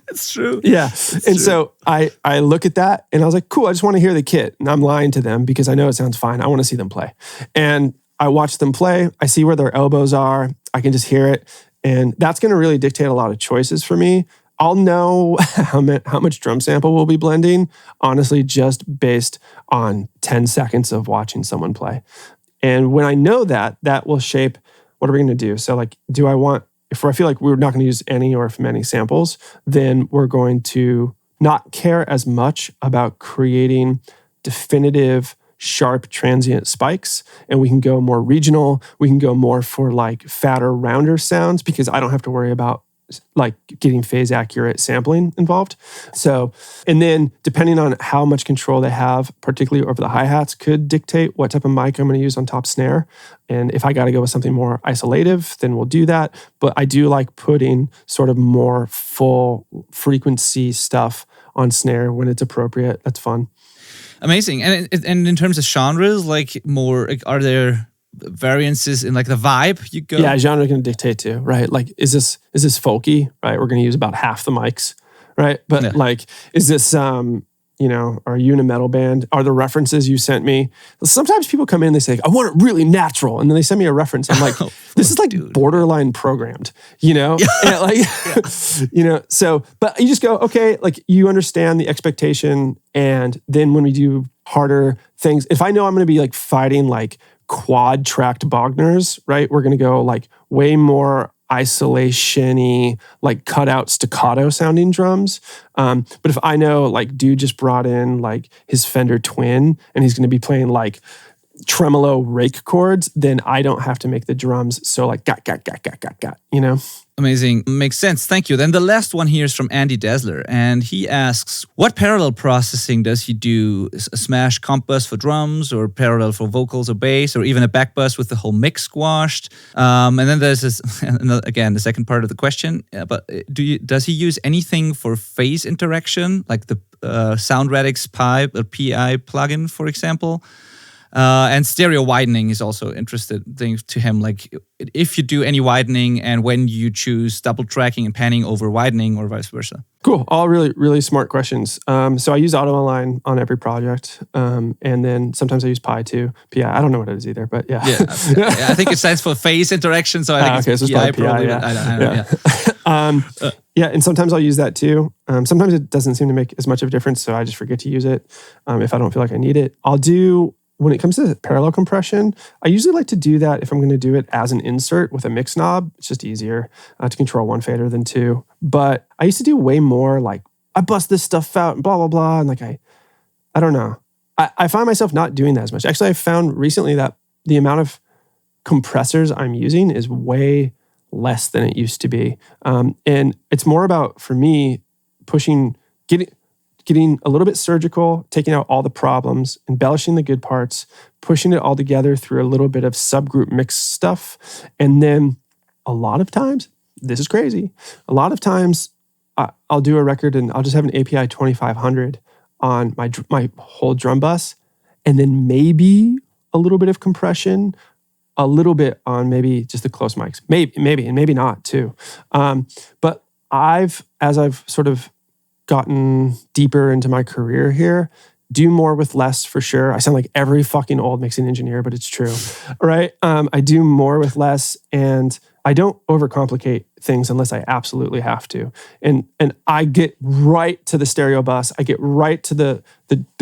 it's true. Yeah. So I look at that and I was like, cool, I just want to hear the kit. And I'm lying to them because I know it sounds fine. I want to see them play. And I watch them play. I see where their elbows are. I can just hear it. And that's going to really dictate a lot of choices for me. I'll know how much drum sample we'll be blending, honestly, just based on 10 seconds of watching someone play. And when I know that, that will shape what are we going to do. So like, if I feel like we're not going to use any or many samples, then we're going to not care as much about creating definitive, sharp, transient spikes. And we can go more regional. We can go more for like fatter, rounder sounds because I don't have to worry about like getting phase accurate sampling involved. So, and then depending on how much control they have, particularly over the hi-hats, could dictate what type of mic I'm going to use on top snare. And if I got to go with something more isolative, then we'll do that. But I do like putting sort of more full frequency stuff on snare when it's appropriate. That's fun. Amazing. And in terms of genres, like more, like, are there variances in like the vibe you go? Yeah, genre can dictate too, right? Like, is this folky, right? We're going to use about half the mics, right? But like, is this, are you in a metal band? Are the references you sent me? Sometimes people come in and they say, I want it really natural. And then they send me a reference. I'm like, this is like borderline programmed, And like, so, but you just go, okay, like you understand the expectation. And then when we do harder things, if I know I'm going to be like fighting like quad tracked Bogners, right? We're going to go like way more isolation-y, like cut out staccato sounding drums. But if I know like dude just brought in like his Fender Twin and he's going to be playing like tremolo rake chords, then I don't have to make the drums so like got, you know? Amazing. Makes sense. Thank you. Then the last one here is from Andy Dazzler, and he asks, what parallel processing does he do? A smash comp bus for drums, or parallel for vocals or bass, or even a back bus with the whole mix squashed? And then there's this, again, the second part of the question, but does he use anything for phase interaction, like the Sound Radix Pi or PI plugin, for example? And stereo widening is also interesting to him. Like if you do any widening and when you choose double tracking and panning over widening or vice versa. Cool. All really, really smart questions. So I use auto align on every project. And then sometimes I use Pi too. PI. I don't know what it is either, but yeah. Yeah. I think it stands for phase interaction. So I think it's PI probably. Yeah. I don't know. Yeah, and sometimes I'll use that too. Sometimes it doesn't seem to make as much of a difference, so I just forget to use it if I don't feel like I need it. When it comes to parallel compression, I usually like to do that if I'm going to do it as an insert with a mix knob. It's just easier to control one fader than two. But I used to do way more like, I bust this stuff out and blah, blah, blah. And like, I don't know. I find myself not doing that as much. Actually, I found recently that the amount of compressors I'm using is way less than it used to be. And it's more about, for me, getting a little bit surgical, taking out all the problems, embellishing the good parts, pushing it all together through a little bit of subgroup mix stuff. And then a lot of times, this is crazy, a lot of times I'll do a record and I'll just have an API 2500 on my whole drum bus, and then maybe a little bit of compression, a little bit on maybe just the close mics, maybe, and maybe not too. But as I've sort of gotten deeper into my career here, do more with less for sure. I sound like every fucking old mixing engineer, but it's true, right? I do more with less, and I don't overcomplicate things unless I absolutely have to. And I get right to the stereo bus. I get right to the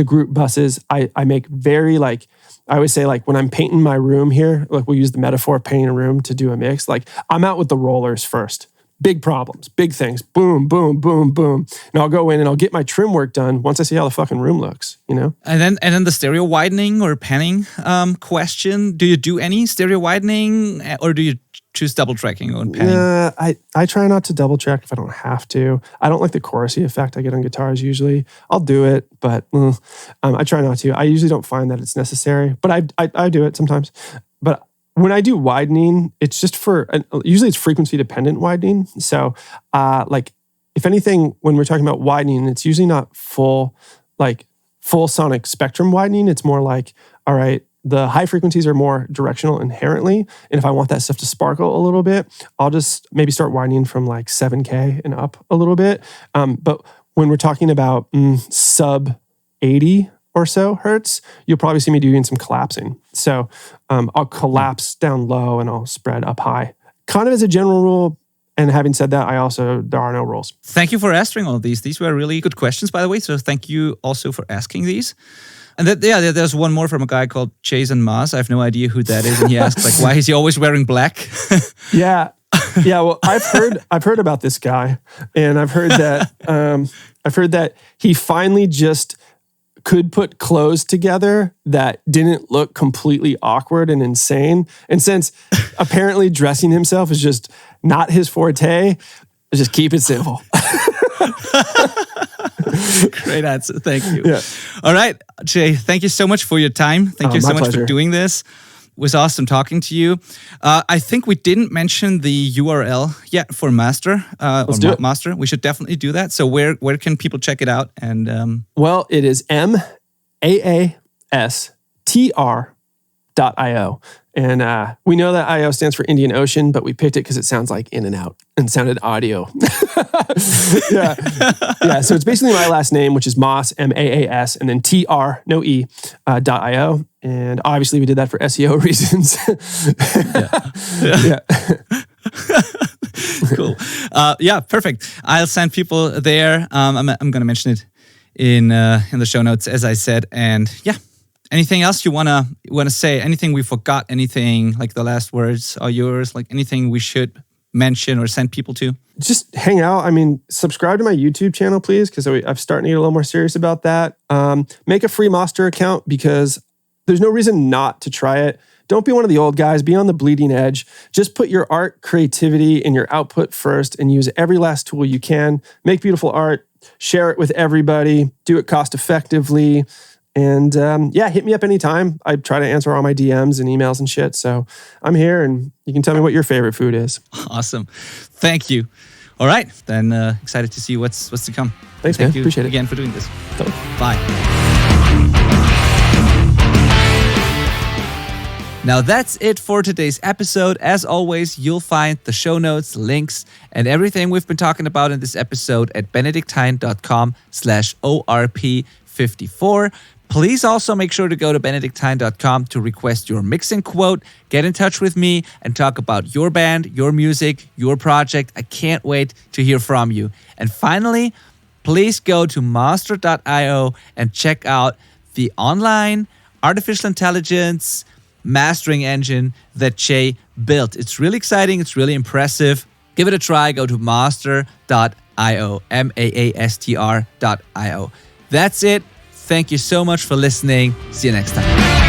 group buses. I make very like, I always say like when I'm painting my room here, like we'll use the metaphor of painting a room to do a mix. Like I'm out with the rollers first. Big problems, big things, boom, boom, boom, boom. And I'll go in and I'll get my trim work done once I see how the fucking room looks, you know? And then the stereo widening or panning question. Do you do any stereo widening, or do you choose double tracking or panning? I try not to double track if I don't have to. I don't like the chorusy effect I get on guitars usually. I'll do it, but I try not to. I usually don't find that it's necessary, but I do it sometimes. But when I do widening, it's just usually it's frequency dependent widening. So like if anything, when we're talking about widening, it's usually not full sonic spectrum widening. It's more like, all right, the high frequencies are more directional inherently. And if I want that stuff to sparkle a little bit, I'll just maybe start widening from like 7K and up a little bit. But when we're talking about sub 80 or so hertz, you'll probably see me doing some collapsing. So I'll collapse down low and I'll spread up high. Kind of as a general rule. And having said that, there are no rules. Thank you for answering all of these. These were really good questions, by the way. So thank you also for asking these. And there's one more from a guy called Jason Maas. I have no idea who that is. And he asks, like, why is he always wearing black? Yeah. Well, I've heard about this guy, and I've heard that he finally just could put clothes together that didn't look completely awkward and insane. And since apparently dressing himself is just not his forte, just keep it simple. Great answer. Thank you. Yeah. All right, Jay, thank you so much for your time. Thank you so much for doing this. It was awesome talking to you. I think we didn't mention the URL yet for Master. Let's do it. Master. We should definitely do that. So where can people check it out? And well, it is maastr.io. And we know that IO stands for Indian Ocean, but we picked it because it sounds like in and out and sounded audio. Yeah. So it's basically my last name, which is Maas, MAAS, and then TR, no E, .io. And obviously we did that for SEO reasons. Cool. Perfect. I'll send people there. I'm going to mention it in the show notes, as I said. And yeah. Anything else you wanna say? Anything we forgot? Anything like the last words are yours? Like anything we should mention or send people to? Just hang out. I mean, subscribe to my YouTube channel, please, because I'm starting to get a little more serious about that. Make a free Master account because there's no reason not to try it. Don't be one of the old guys. Be on the bleeding edge. Just put your art, creativity, and your output first and use every last tool you can. Make beautiful art. Share it with everybody. Do it cost effectively. And hit me up anytime. I try to answer all my DMs and emails and shit. So I'm here and you can tell me what your favorite food is. Awesome. Thank you. All right. Then excited to see what's to come. Thanks, Thank man. you Appreciate it. again for doing this. Totally. Bye. Now that's it for today's episode. As always, you'll find the show notes, links, and everything we've been talking about in this episode at benedicthain.com/ORP54. Please also make sure to go to benedicthain.com to request your mixing quote, get in touch with me, and talk about your band, your music, your project. I can't wait to hear from you. And finally, please go to master.io and check out the online artificial intelligence mastering engine that Jay built. It's really exciting. It's really impressive. Give it a try. Go to master.io, maastr.io. That's it. Thank you so much for listening. See you next time.